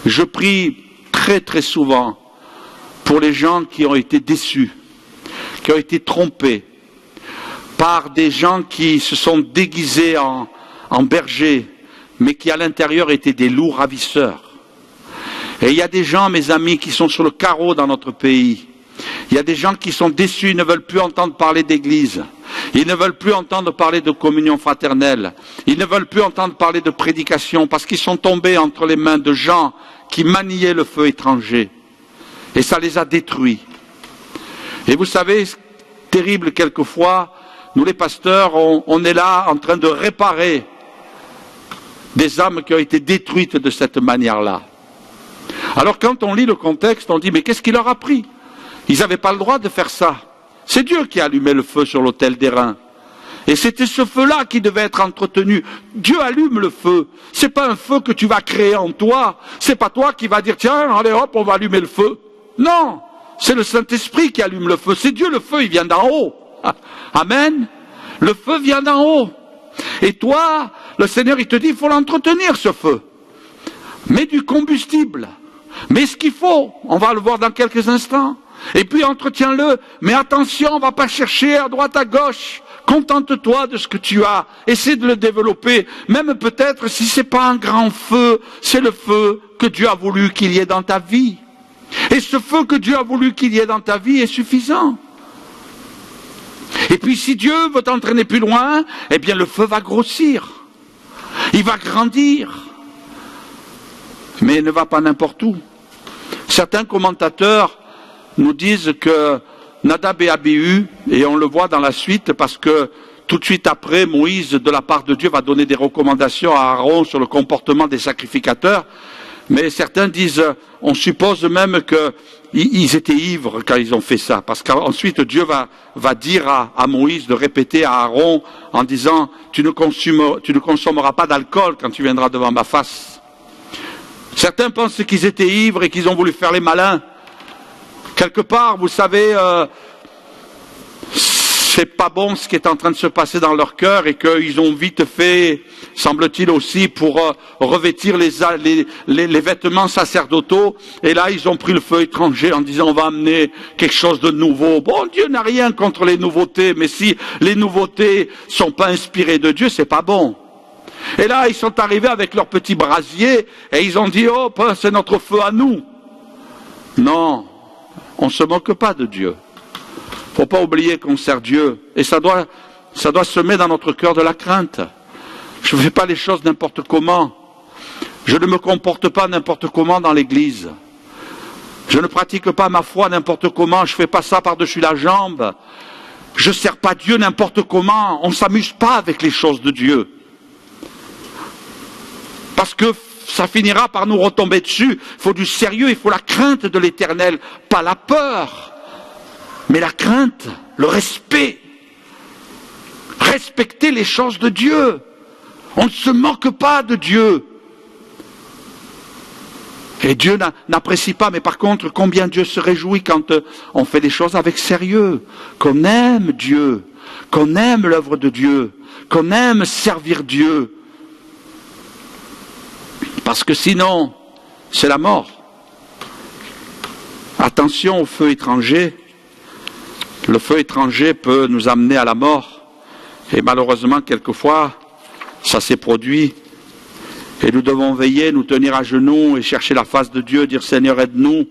Je prie très très souvent pour les gens qui ont été déçus, qui ont été trompés par des gens qui se sont déguisés en bergers, mais qui à l'intérieur étaient des loups ravisseurs. Et il y a des gens, mes amis, qui sont sur le carreau dans notre pays. Il y a des gens qui sont déçus, ils ne veulent plus entendre parler d'église. Ils ne veulent plus entendre parler de communion fraternelle. Ils ne veulent plus entendre parler de prédication parce qu'ils sont tombés entre les mains de gens qui maniaient le feu étranger. Et ça les a détruits. Et vous savez, c'est terrible quelquefois, nous les pasteurs, on est là en train de réparer des âmes qui ont été détruites de cette manière-là. Alors quand on lit le contexte, on dit mais qu'est-ce qui leur a pris? Ils n'avaient pas le droit de faire ça. C'est Dieu qui a allumé le feu sur l'autel d'Airain. Et c'était ce feu-là qui devait être entretenu. Dieu allume le feu. C'est pas un feu que tu vas créer en toi. C'est pas toi qui vas dire tiens, allez hop, on va allumer le feu. Non, c'est le Saint-Esprit qui allume le feu. C'est Dieu le feu, il vient d'en haut. Amen. Le feu vient d'en haut. Et toi, le Seigneur, il te dit, il faut l'entretenir ce feu. Mets du combustible. Mets ce qu'il faut. On va le voir dans quelques instants. Et puis entretiens-le, mais attention, on ne va pas chercher à droite, à gauche. Contente-toi de ce que tu as. Essaie de le développer. Même peut-être si ce n'est pas un grand feu, c'est le feu que Dieu a voulu qu'il y ait dans ta vie. Et ce feu que Dieu a voulu qu'il y ait dans ta vie est suffisant. Et puis si Dieu veut t'entraîner plus loin, eh bien le feu va grossir. Il va grandir. Mais il ne va pas n'importe où. Certains commentateurs nous disent que Nadab et Abihu, et on le voit dans la suite parce que tout de suite après, Moïse, de la part de Dieu, va donner des recommandations à Aaron sur le comportement des sacrificateurs. Mais certains disent, on suppose même qu'ils étaient ivres quand ils ont fait ça. Parce qu'ensuite Dieu va dire à Moïse de répéter à Aaron en disant, tu ne consommeras pas d'alcool quand tu viendras devant ma face. Certains pensent qu'ils étaient ivres et qu'ils ont voulu faire les malins. Quelque part, vous savez, c'est pas bon ce qui est en train de se passer dans leur cœur et qu'ils ont vite fait, semble-t-il aussi, pour revêtir les vêtements sacerdotaux. Et là, ils ont pris le feu étranger en disant on va amener quelque chose de nouveau. Bon, Dieu n'a rien contre les nouveautés, mais si les nouveautés sont pas inspirées de Dieu, c'est pas bon. Et là, ils sont arrivés avec leur petit brasier et ils ont dit oh, c'est notre feu à nous. Non. On ne se moque pas de Dieu. Il ne faut pas oublier qu'on sert Dieu. Et ça doit semer dans notre cœur de la crainte. Je ne fais pas les choses n'importe comment. Je ne me comporte pas n'importe comment dans l'église. Je ne pratique pas ma foi n'importe comment. Je ne fais pas ça par-dessus la jambe. Je ne sers pas Dieu n'importe comment. On ne s'amuse pas avec les choses de Dieu. Parce que ça finira par nous retomber dessus. Il faut du sérieux, il faut la crainte de l'Éternel, pas la peur, mais la crainte, le respect. Respecter les choses de Dieu. On ne se moque pas de Dieu. Et Dieu n'apprécie pas, mais par contre, combien Dieu se réjouit quand on fait des choses avec sérieux, qu'on aime Dieu, qu'on aime l'œuvre de Dieu, qu'on aime servir Dieu. Parce que sinon, c'est la mort. Attention au feu étranger. Le feu étranger peut nous amener à la mort. Et malheureusement, quelquefois, ça s'est produit. Et nous devons veiller, nous tenir à genoux et chercher la face de Dieu, dire Seigneur aide-nous,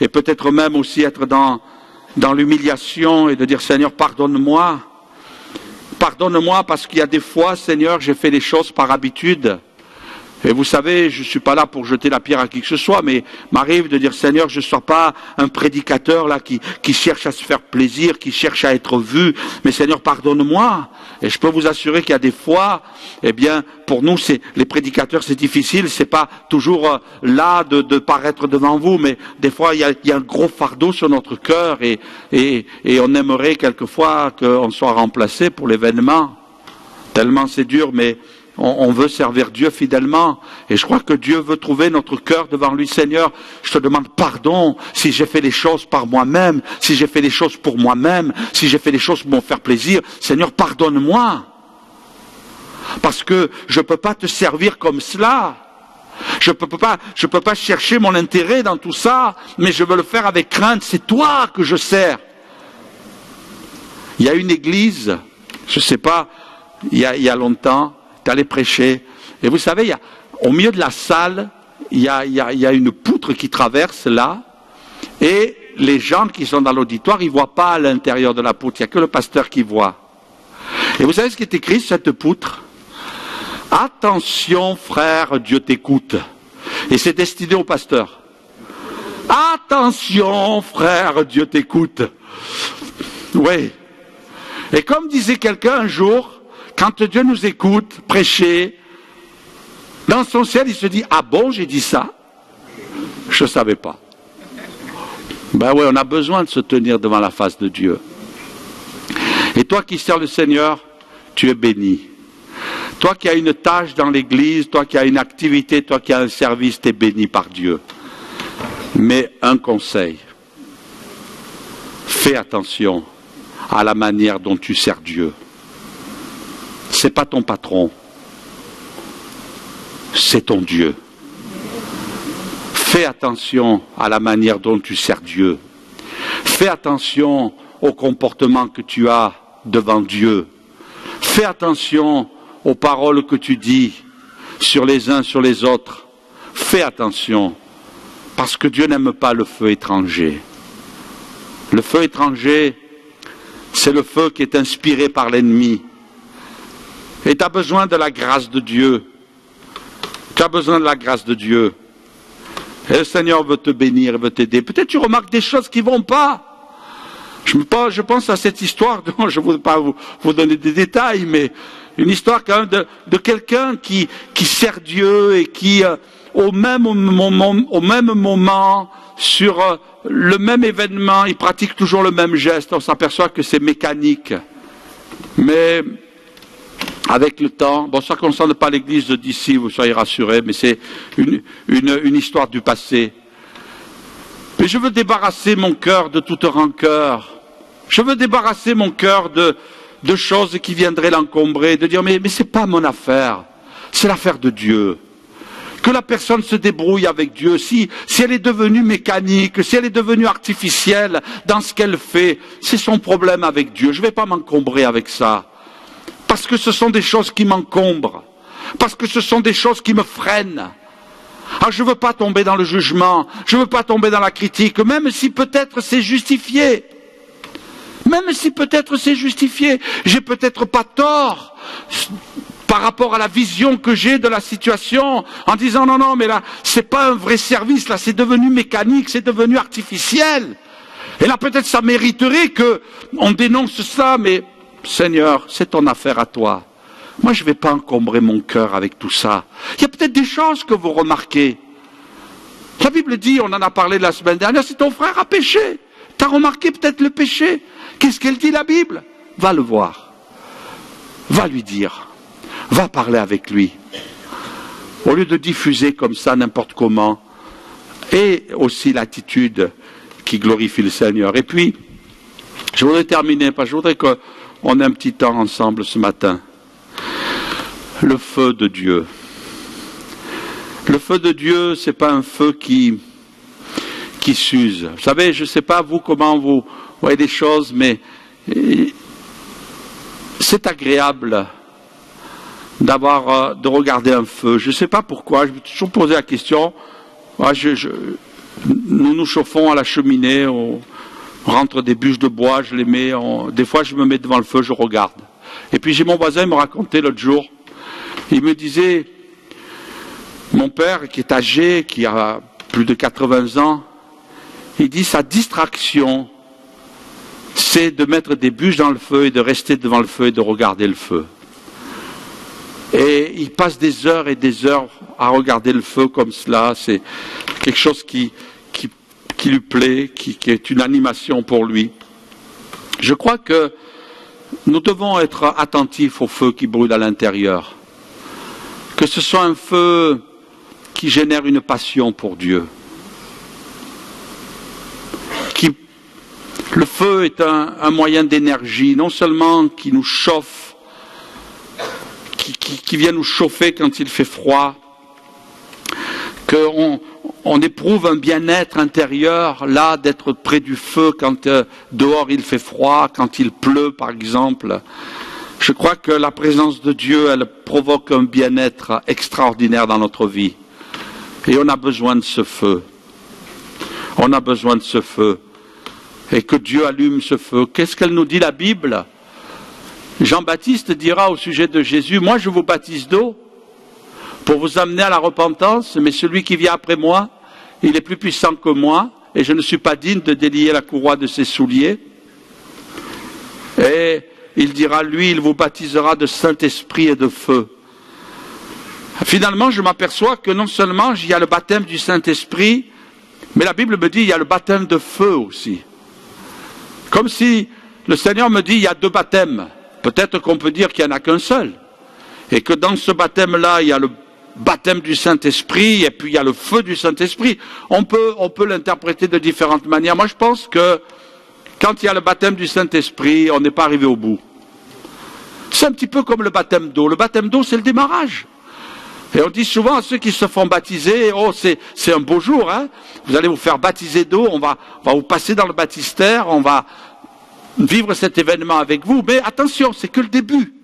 et peut-être même aussi être dans l'humiliation et de dire Seigneur pardonne-moi. Pardonne-moi parce qu'il y a des fois, Seigneur, j'ai fait les choses par habitude. Et vous savez, je ne suis pas là pour jeter la pierre à qui que ce soit, mais m'arrive de dire Seigneur, je ne sois pas un prédicateur là qui cherche à se faire plaisir, qui cherche à être vu, mais Seigneur, pardonne-moi. Et je peux vous assurer qu'il y a des fois, eh bien, pour nous, les prédicateurs, c'est difficile, c'est pas toujours là de paraître devant vous, mais des fois, il y a un gros fardeau sur notre cœur et on aimerait quelquefois qu'on soit remplacé pour l'événement. Tellement c'est dur, mais on veut servir Dieu fidèlement. Et je crois que Dieu veut trouver notre cœur devant lui. Seigneur, je te demande pardon si j'ai fait les choses par moi-même, si j'ai fait les choses pour moi-même, si j'ai fait les choses pour me faire plaisir. Seigneur, pardonne-moi. Parce que je ne peux pas te servir comme cela. Je peux pas chercher mon intérêt dans tout ça, mais je veux le faire avec crainte. C'est toi que je sers. Il y a une église, je ne sais pas, il y a longtemps, t'allais prêcher, et vous savez, au milieu de la salle, il y a une poutre qui traverse là, et les gens qui sont dans l'auditoire, ils ne voient pas à l'intérieur de la poutre, il n'y a que le pasteur qui voit. Et vous savez ce qui est écrit sur cette poutre? Attention frère, Dieu t'écoute. Et c'est destiné au pasteur. Attention frère, Dieu t'écoute. Oui. Et comme disait quelqu'un un jour, quand Dieu nous écoute prêcher, dans son ciel, il se dit « Ah bon, j'ai dit ça ?» Je ne savais pas. Ben oui, on a besoin de se tenir devant la face de Dieu. Et toi qui sers le Seigneur, tu es béni. Toi qui as une tâche dans l'église, toi qui as une activité, toi qui as un service, tu es béni par Dieu. Mais un conseil, fais attention à la manière dont tu sers Dieu. C'est pas ton patron, c'est ton Dieu. Fais attention à la manière dont tu sers Dieu. Fais attention au comportement que tu as devant Dieu. Fais attention aux paroles que tu dis sur les uns, sur les autres. Fais attention, parce que Dieu n'aime pas le feu étranger. Le feu étranger, c'est le feu qui est inspiré par l'ennemi. Et tu as besoin de la grâce de Dieu. Tu as besoin de la grâce de Dieu. Et le Seigneur veut te bénir, veut t'aider. Peut-être tu remarques des choses qui ne vont pas. Je pense à cette histoire, dont je ne voudrais pas vous donner des détails, mais une histoire quand même de quelqu'un qui sert Dieu et qui, au même moment, sur le même événement, il pratique toujours le même geste. On s'aperçoit que c'est mécanique. Mais avec le temps, bon, ça ne concerne pas l'église d'ici, vous soyez rassurés, mais c'est une histoire du passé. Mais je veux débarrasser mon cœur de toute rancœur. Je veux débarrasser mon cœur de choses qui viendraient l'encombrer, de dire mais c'est pas mon affaire, c'est l'affaire de Dieu. Que la personne se débrouille avec Dieu, si elle est devenue mécanique, si elle est devenue artificielle dans ce qu'elle fait, c'est son problème avec Dieu. Je ne vais pas m'encombrer avec ça. Parce que ce sont des choses qui m'encombrent, parce que ce sont des choses qui me freinent. Ah, je ne veux pas tomber dans le jugement, je ne veux pas tomber dans la critique, même si peut-être c'est justifié. Même si peut-être c'est justifié, j'ai peut-être pas tort par rapport à la vision que j'ai de la situation, en disant non, mais là, c'est pas un vrai service, là, c'est devenu mécanique, c'est devenu artificiel. Et là, peut-être ça mériterait qu'on dénonce ça, mais Seigneur, c'est ton affaire à toi. Moi, je ne vais pas encombrer mon cœur avec tout ça. Il y a peut-être des choses que vous remarquez. La Bible dit, on en a parlé la semaine dernière, si ton frère a péché, tu as remarqué peut-être le péché. Qu'est-ce qu'elle dit la Bible? Va le voir. Va lui dire. Va parler avec lui. Au lieu de diffuser comme ça n'importe comment, et aussi l'attitude qui glorifie le Seigneur. Et puis, je voudrais terminer, parce que je voudrais qu'on ait un petit temps ensemble ce matin. Le feu de Dieu. Le feu de Dieu, c'est pas un feu qui s'use. Vous savez, je ne sais pas vous comment vous voyez les choses, mais c'est agréable de regarder un feu. Je ne sais pas pourquoi, je me suis toujours posé la question. Nous nous chauffons à la cheminée, on rentre des bûches de bois, je les mets, des fois je me mets devant le feu, je regarde. Et puis j'ai mon voisin, il me racontait l'autre jour, il me disait, mon père qui est âgé, qui a plus de 80 ans, il dit sa distraction, c'est de mettre des bûches dans le feu et de rester devant le feu et de regarder le feu. Et il passe des heures et des heures à regarder le feu comme cela. C'est quelque chose qui lui plaît, qui est une animation pour lui. Je crois que nous devons être attentifs au feu qui brûle à l'intérieur. Que ce soit un feu qui génère une passion pour Dieu. Le feu est un moyen d'énergie, non seulement qui nous chauffe, qui vient nous chauffer quand il fait froid, qu'on éprouve un bien-être intérieur, là, d'être près du feu quand dehors il fait froid, quand il pleut par exemple. Je crois que la présence de Dieu, elle provoque un bien-être extraordinaire dans notre vie. Et on a besoin de ce feu. On a besoin de ce feu. Et que Dieu allume ce feu. Qu'est-ce qu'elle nous dit la Bible? Jean-Baptiste dira au sujet de Jésus, moi je vous baptise d'eau pour vous amener à la repentance, mais celui qui vient après moi, il est plus puissant que moi, et je ne suis pas digne de délier la courroie de ses souliers. Et il dira, lui, il vous baptisera de Saint-Esprit et de feu. Finalement, je m'aperçois que non seulement il y a le baptême du Saint-Esprit, mais la Bible me dit, il y a le baptême de feu aussi. Comme si le Seigneur me dit, il y a deux baptêmes. Peut-être qu'on peut dire qu'il n'y en a qu'un seul. Et que dans ce baptême-là, il y a le baptême du Saint-Esprit, et puis il y a le feu du Saint-Esprit. On peut l'interpréter de différentes manières. Moi, je pense que quand il y a le baptême du Saint-Esprit, on n'est pas arrivé au bout. C'est un petit peu comme le baptême d'eau. Le baptême d'eau, c'est le démarrage. Et on dit souvent à ceux qui se font baptiser, oh, c'est un beau jour, hein. Vous allez vous faire baptiser d'eau, on va vous passer dans le baptistère, on va vivre cet événement avec vous. Mais attention, c'est que le début.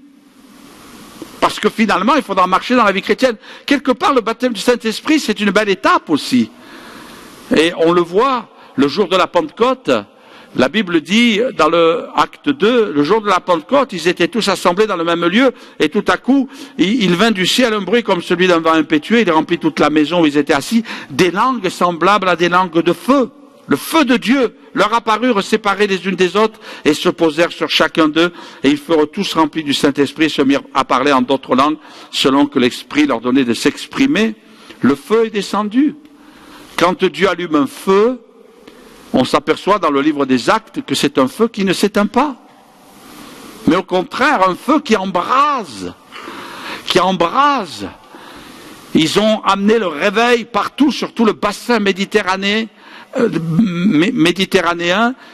Parce que finalement, il faudra marcher dans la vie chrétienne. Quelque part, le baptême du Saint-Esprit, c'est une belle étape aussi. Et on le voit, le jour de la Pentecôte, la Bible dit, dans le acte 2, le jour de la Pentecôte, ils étaient tous assemblés dans le même lieu, et tout à coup, il vint du ciel un bruit comme celui d'un vent impétueux, il remplit toute la maison où ils étaient assis, des langues semblables à des langues de feu. Le feu de Dieu leur apparurent séparés les unes des autres, et se posèrent sur chacun d'eux, et ils furent tous remplis du Saint-Esprit, et se mirent à parler en d'autres langues, selon que l'Esprit leur donnait de s'exprimer. Le feu est descendu. Quand Dieu allume un feu, on s'aperçoit dans le livre des Actes que c'est un feu qui ne s'éteint pas. Mais au contraire, un feu qui embrase. Qui embrase. Ils ont amené le réveil partout, sur tout le bassin méditerranéen.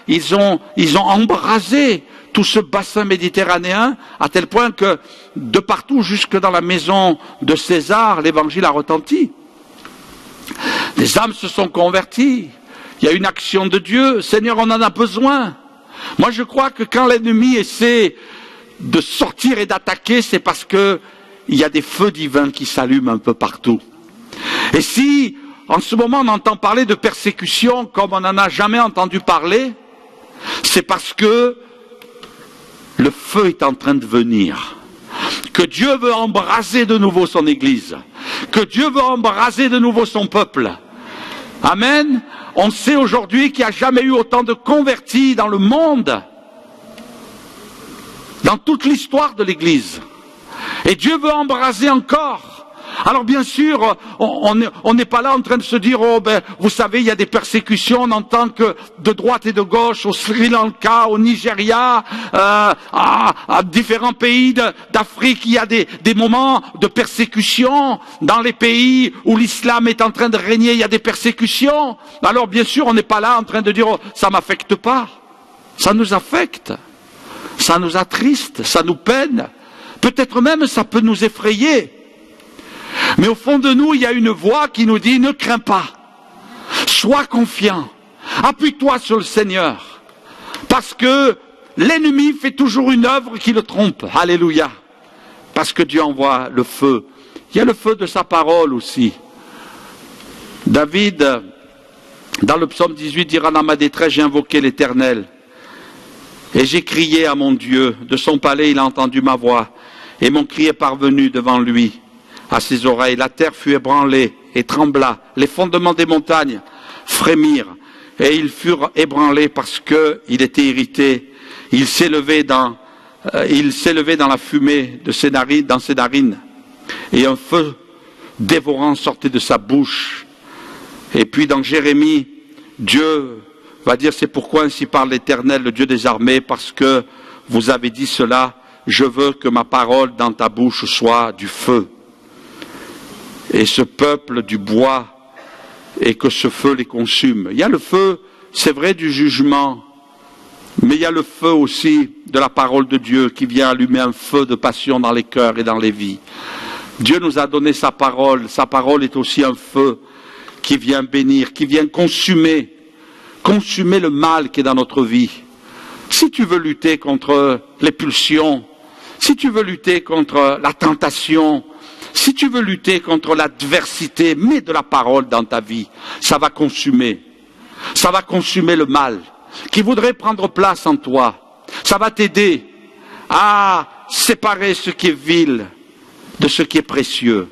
Ils ont embrasé tout ce bassin méditerranéen, à tel point que de partout, jusque dans la maison de César, l'évangile a retenti. Les âmes se sont converties. Il y a une action de Dieu. Seigneur, on en a besoin. Moi, je crois que quand l'ennemi essaie de sortir et d'attaquer, c'est parce que il y a des feux divins qui s'allument un peu partout. Et si, en ce moment, on entend parler de persécution comme on n'en a jamais entendu parler, c'est parce que le feu est en train de venir. Que Dieu veut embraser de nouveau son Église. Que Dieu veut embraser de nouveau son peuple. Amen. On sait aujourd'hui qu'il n'y a jamais eu autant de convertis dans le monde, dans toute l'histoire de l'Église. Et Dieu veut embraser encore, Alors bien sûr, on n'est pas là en train de se dire, oh ben, vous savez, il y a des persécutions, on entend que de droite et de gauche, au Sri Lanka, au Nigeria, à différents pays d'Afrique, il y a des moments de persécution. Dans les pays où l'islam est en train de régner, il y a des persécutions. Alors bien sûr, on n'est pas là en train de dire, oh, ça m'affecte pas. Ça nous affecte, ça nous attriste, ça nous peine. Peut-être même ça peut nous effrayer. Mais au fond de nous, il y a une voix qui nous dit, ne crains pas, sois confiant, appuie-toi sur le Seigneur, parce que l'ennemi fait toujours une œuvre qui le trompe. Alléluia. Parce que Dieu envoie le feu. Il y a le feu de sa parole aussi. David, dans le psaume 18, dira, dans ma détresse, j'ai invoqué l'Éternel. Et j'ai crié à mon Dieu. De son palais, il a entendu ma voix. Et mon cri est parvenu devant lui, à ses oreilles. La terre fut ébranlée et trembla. Les fondements des montagnes frémirent. Et ils furent ébranlés parce qu'il était irrité. Il s'est levé dans la fumée de ses narines, dans ses narines. Et un feu dévorant sortait de sa bouche. Et puis dans Jérémie, Dieu va dire, c'est pourquoi ainsi parle l'Éternel, le Dieu des armées, parce que vous avez dit cela, je veux que ma parole dans ta bouche soit du feu. Et ce peuple du bois, et que ce feu les consume. Il y a le feu, c'est vrai, du jugement, mais il y a le feu aussi de la parole de Dieu qui vient allumer un feu de passion dans les cœurs et dans les vies. Dieu nous a donné sa parole est aussi un feu qui vient bénir, qui vient consumer le mal qui est dans notre vie. Si tu veux lutter contre les pulsions, si tu veux lutter contre la tentation, si tu veux lutter contre l'adversité, mets de la parole dans ta vie. Ça va consumer le mal qui voudrait prendre place en toi. Ça va t'aider à séparer ce qui est vil de ce qui est précieux.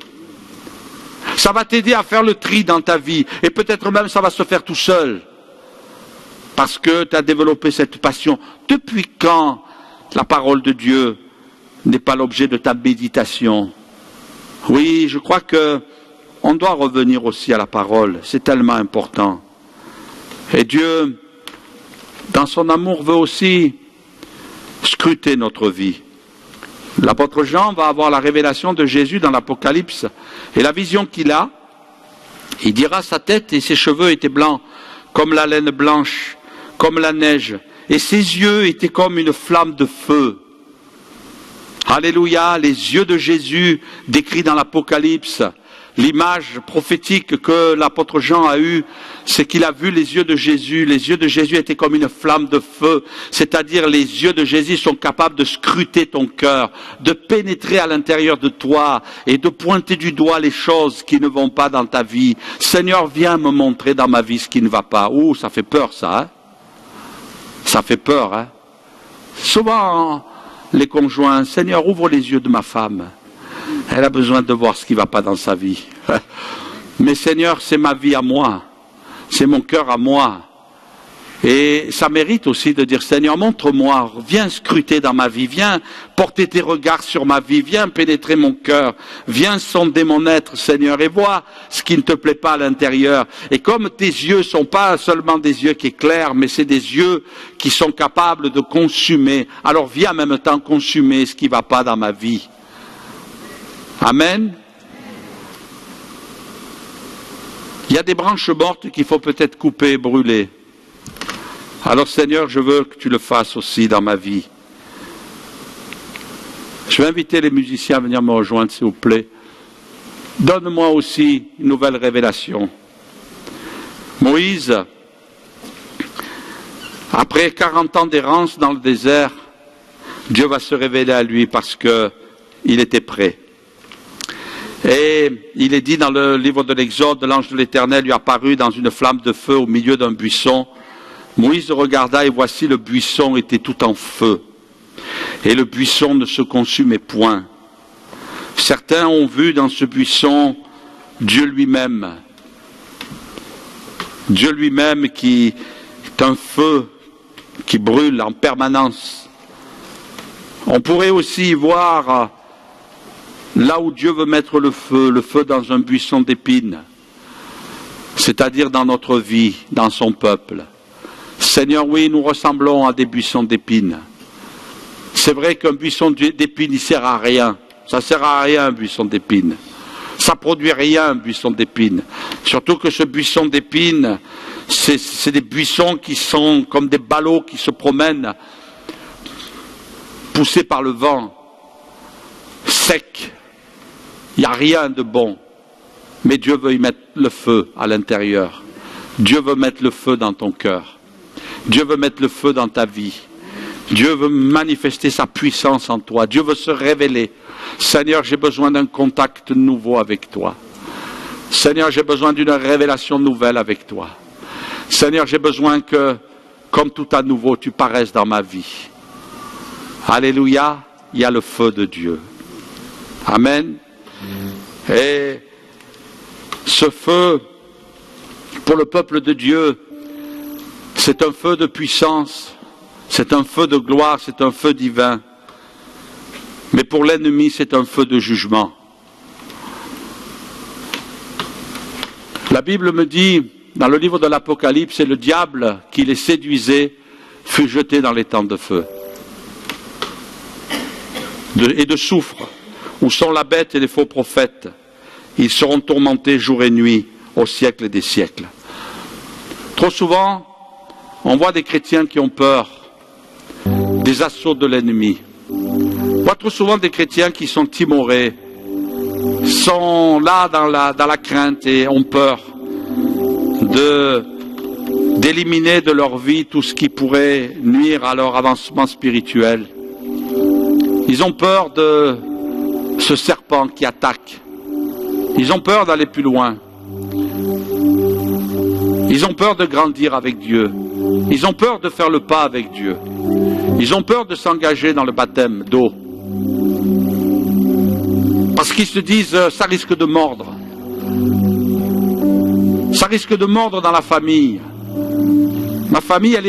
Ça va t'aider à faire le tri dans ta vie. Et peut-être même ça va se faire tout seul. Parce que tu as développé cette passion. Depuis quand la parole de Dieu n'est pas l'objet de ta méditation? Oui, je crois que on doit revenir aussi à la parole. C'est tellement important. Et Dieu, dans son amour, veut aussi scruter notre vie. L'apôtre Jean va avoir la révélation de Jésus dans l'Apocalypse. Et la vision qu'il a, il dira, sa tête et ses cheveux étaient blancs, comme la laine blanche, comme la neige, et ses yeux étaient comme une flamme de feu. Alléluia, les yeux de Jésus décrits dans l'Apocalypse. L'image prophétique que l'apôtre Jean a eue, c'est qu'il a vu les yeux de Jésus. Les yeux de Jésus étaient comme une flamme de feu. C'est-à-dire, les yeux de Jésus sont capables de scruter ton cœur, de pénétrer à l'intérieur de toi et de pointer du doigt les choses qui ne vont pas dans ta vie. Seigneur, viens me montrer dans ma vie ce qui ne va pas. Ouh, ça fait peur, ça, hein? Ça fait peur, hein? Souvent, les conjoints, Seigneur, ouvre les yeux de ma femme. Elle a besoin de voir ce qui ne va pas dans sa vie. Mais Seigneur, c'est ma vie à moi. C'est mon cœur à moi. Et ça mérite aussi de dire, Seigneur, montre-moi, viens scruter dans ma vie, viens porter tes regards sur ma vie, viens pénétrer mon cœur, viens sonder mon être, Seigneur, et vois ce qui ne te plaît pas à l'intérieur. Et comme tes yeux ne sont pas seulement des yeux qui éclairent, mais c'est des yeux qui sont capables de consumer, alors viens en même temps consumer ce qui ne va pas dans ma vie. Amen. Il y a des branches mortes qu'il faut peut-être couper, brûler. Alors Seigneur, je veux que tu le fasses aussi dans ma vie. Je vais inviter les musiciens à venir me rejoindre, s'il vous plaît. Donne-moi aussi une nouvelle révélation. Moïse, après 40 ans d'errance dans le désert, Dieu va se révéler à lui parce qu'il était prêt. Et il est dit dans le livre de l'Exode, l'ange de l'Éternel lui apparut dans une flamme de feu au milieu d'un buisson. Moïse regarda et voici le buisson était tout en feu. Et le buisson ne se consumait point. Certains ont vu dans ce buisson Dieu lui-même. Dieu lui-même qui est un feu qui brûle en permanence. On pourrait aussi y voir là où Dieu veut mettre le feu dans un buisson d'épines, c'est-à-dire dans notre vie, dans son peuple. Seigneur, oui, nous ressemblons à des buissons d'épines. C'est vrai qu'un buisson d'épines, il ne sert à rien. Ça ne sert à rien, un buisson d'épines. Ça ne produit rien, un buisson d'épines. Surtout que ce buisson d'épines, c'est des buissons qui sont comme des ballots qui se promènent, poussés par le vent, secs. Il n'y a rien de bon. Mais Dieu veut y mettre le feu à l'intérieur. Dieu veut mettre le feu dans ton cœur. Dieu veut mettre le feu dans ta vie. Dieu veut manifester sa puissance en toi. Dieu veut se révéler. Seigneur, j'ai besoin d'un contact nouveau avec toi. Seigneur, j'ai besoin d'une révélation nouvelle avec toi. Seigneur, j'ai besoin que, comme tout à nouveau, tu paraisses dans ma vie. Alléluia, il y a le feu de Dieu. Amen. Et ce feu, pour le peuple de Dieu, c'est un feu de puissance, c'est un feu de gloire, c'est un feu divin. Mais pour l'ennemi, c'est un feu de jugement. La Bible me dit, dans le livre de l'Apocalypse, c'est le diable qui les séduisait, fut jeté dans les temps de feu et de soufre, où sont la bête et les faux prophètes. Ils seront tourmentés jour et nuit, au siècle des siècles. Trop souvent, on voit des chrétiens qui ont peur des assauts de l'ennemi. On voit trop souvent des chrétiens qui sont timorés, sont là dans la crainte et ont peur d'éliminer de leur vie tout ce qui pourrait nuire à leur avancement spirituel. Ils ont peur de ce serpent qui attaque. Ils ont peur d'aller plus loin. Ils ont peur de grandir avec Dieu. Ils ont peur de faire le pas avec Dieu. Ils ont peur de s'engager dans le baptême d'eau. Parce qu'ils se disent, ça risque de mordre. Ça risque de mordre dans la famille. Ma famille, elle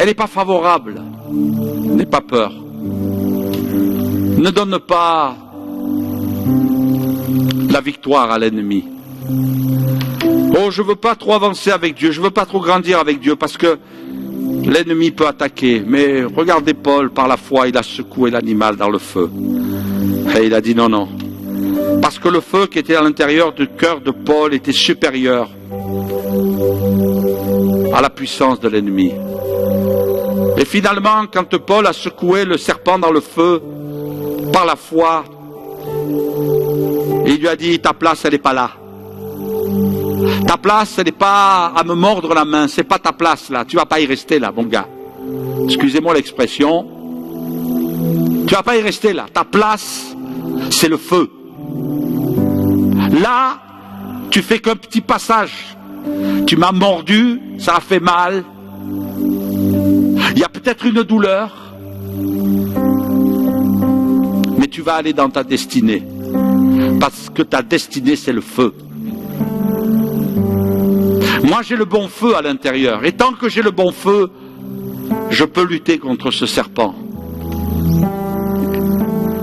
est pas favorable. N'aie pas peur. Ne donne pas la victoire à l'ennemi. Oh, je ne veux pas trop avancer avec Dieu, je ne veux pas trop grandir avec Dieu, parce que l'ennemi peut attaquer. Mais regardez Paul, par la foi, il a secoué l'animal dans le feu. Et il a dit non, non. Parce que le feu qui était à l'intérieur du cœur de Paul était supérieur à la puissance de l'ennemi. Et finalement, quand Paul a secoué le serpent dans le feu, par la foi, il lui a dit, ta place, elle n'est pas là. Ta place, elle n'est pas à me mordre la main, c'est pas ta place là, tu vas pas y rester là, mon gars. Excusez-moi l'expression. Tu vas pas y rester là. Ta place, c'est le feu. Là, tu fais qu'un petit passage. Tu m'as mordu, ça a fait mal. Il y a peut-être une douleur. Mais tu vas aller dans ta destinée. Parce que ta destinée, c'est le feu. Moi, j'ai le bon feu à l'intérieur. Et tant que j'ai le bon feu, je peux lutter contre ce serpent.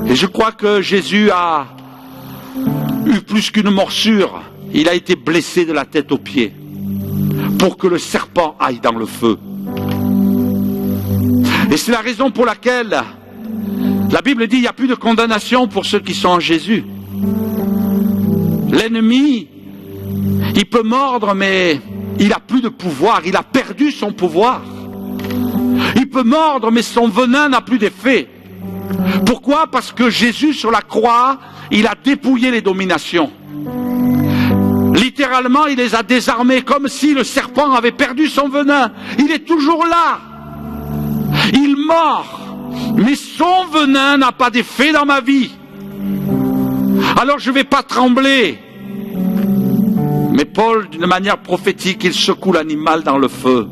Et je crois que Jésus a eu plus qu'une morsure. Il a été blessé de la tête aux pieds pour que le serpent aille dans le feu. Et c'est la raison pour laquelle la Bible dit qu'il n'y a plus de condamnation pour ceux qui sont en Jésus. L'ennemi, il peut mordre, mais il n'a plus de pouvoir, il a perdu son pouvoir. Il peut mordre, mais son venin n'a plus d'effet. Pourquoi? Parce que Jésus, sur la croix, il a dépouillé les dominations. Littéralement, il les a désarmés, comme si le serpent avait perdu son venin. Il est toujours là. Il mord, mais son venin n'a pas d'effet dans ma vie. Alors je ne vais pas trembler. Mais Paul, d'une manière prophétique, il secoue l'animal dans le feu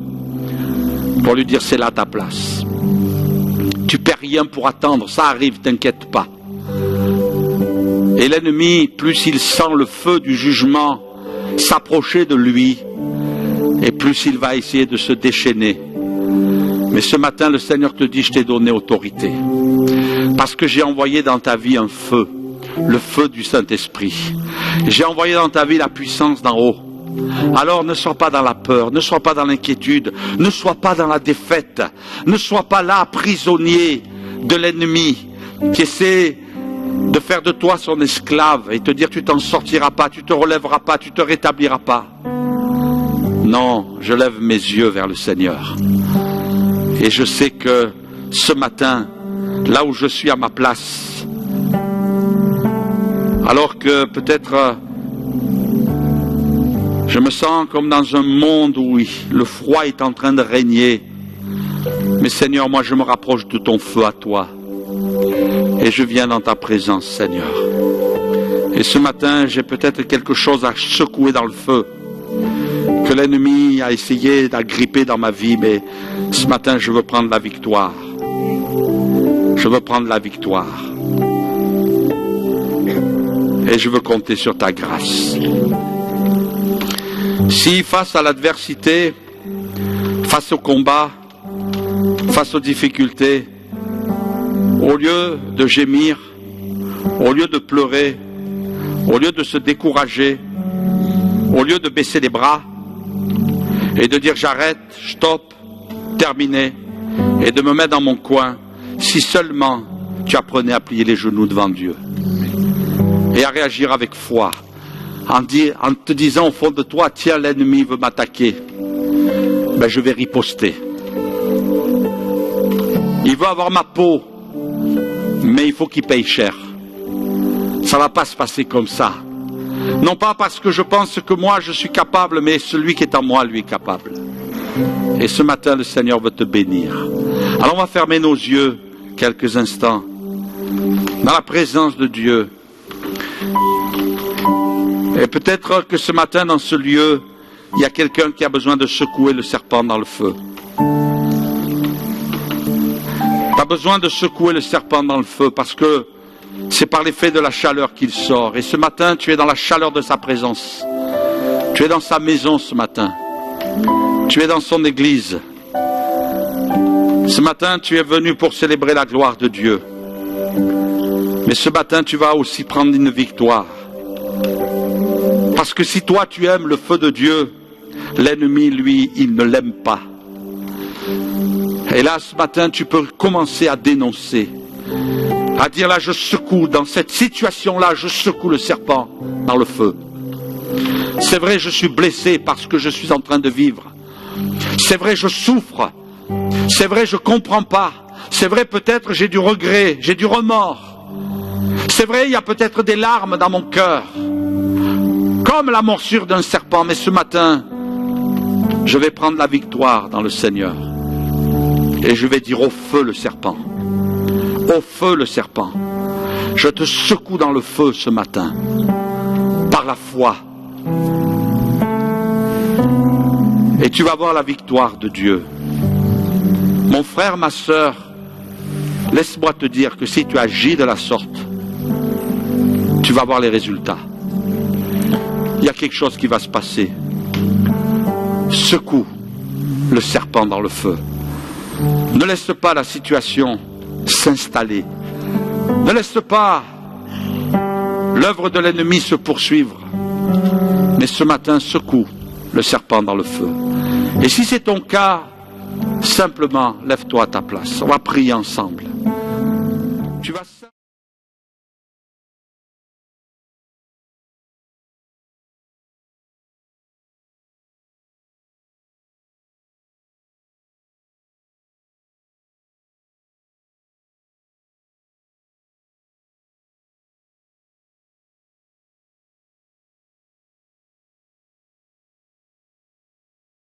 pour lui dire, c'est là ta place. Tu perds rien pour attendre, ça arrive, t'inquiète pas. Et l'ennemi, plus il sent le feu du jugement s'approcher de lui, et plus il va essayer de se déchaîner. Mais ce matin, le Seigneur te dit, je t'ai donné autorité. Parce que j'ai envoyé dans ta vie un feu, le feu du Saint-Esprit. J'ai envoyé dans ta vie la puissance d'en haut. Alors ne sois pas dans la peur, ne sois pas dans l'inquiétude, ne sois pas dans la défaite, ne sois pas là prisonnier de l'ennemi qui essaie de faire de toi son esclave et te dire tu t'en sortiras pas, tu te relèveras pas, tu te rétabliras pas. Non, je lève mes yeux vers le Seigneur. Et je sais que ce matin, là où je suis à ma place, alors que peut-être je me sens comme dans un monde où le froid est en train de régner, mais Seigneur, moi je me rapproche de ton feu à toi. Et je viens dans ta présence, Seigneur. Et ce matin, j'ai peut-être quelque chose à secouer dans le feu, que l'ennemi a essayé d'agripper dans ma vie, mais ce matin, je veux prendre la victoire. Je veux prendre la victoire. Et je veux compter sur ta grâce. Si face à l'adversité, face au combat, face aux difficultés, au lieu de gémir, au lieu de pleurer, au lieu de se décourager, au lieu de baisser les bras et de dire j'arrête, stop, terminé, et de me mettre dans mon coin, si seulement tu apprenais à plier les genoux devant Dieu et à réagir avec foi, en te disant au fond de toi, tiens, l'ennemi veut m'attaquer, ben je vais riposter. Il veut avoir ma peau, mais il faut qu'il paye cher. Ça ne va pas se passer comme ça. Non pas parce que je pense que moi je suis capable, mais celui qui est en moi, lui est capable. Et ce matin, le Seigneur veut te bénir. Alors on va fermer nos yeux quelques instants dans la présence de Dieu. Et peut-être que ce matin, dans ce lieu, il y a quelqu'un qui a besoin de secouer le serpent dans le feu. Tu as besoin de secouer le serpent dans le feu parce que c'est par l'effet de la chaleur qu'il sort. Et ce matin, tu es dans la chaleur de sa présence. Tu es dans sa maison ce matin. Tu es dans son église. Ce matin, tu es venu pour célébrer la gloire de Dieu. Mais ce matin, tu vas aussi prendre une victoire. Parce que si toi, tu aimes le feu de Dieu, l'ennemi, lui, il ne l'aime pas. Et là, ce matin, tu peux commencer à dénoncer, à dire là, je secoue, dans cette situation-là, je secoue le serpent dans le feu. C'est vrai, je suis blessé parce que je suis en train de vivre. C'est vrai, je souffre. C'est vrai, je ne comprends pas. C'est vrai, peut-être j'ai du regret, j'ai du remords. C'est vrai, il y a peut-être des larmes dans mon cœur, comme la morsure d'un serpent. Mais ce matin, je vais prendre la victoire dans le Seigneur. Et je vais dire au feu le serpent. Au feu le serpent. Je te secoue dans le feu ce matin. Par la foi. Et tu vas voir la victoire de Dieu. Mon frère, ma sœur, laisse-moi te dire que si tu agis de la sorte, tu vas voir les résultats. Il y a quelque chose qui va se passer. Secoue le serpent dans le feu. Ne laisse pas la situation s'installer. Ne laisse pas l'œuvre de l'ennemi se poursuivre. Mais ce matin, secoue le serpent dans le feu. Et si c'est ton cas, simplement lève-toi à ta place. On va prier ensemble. Tu vas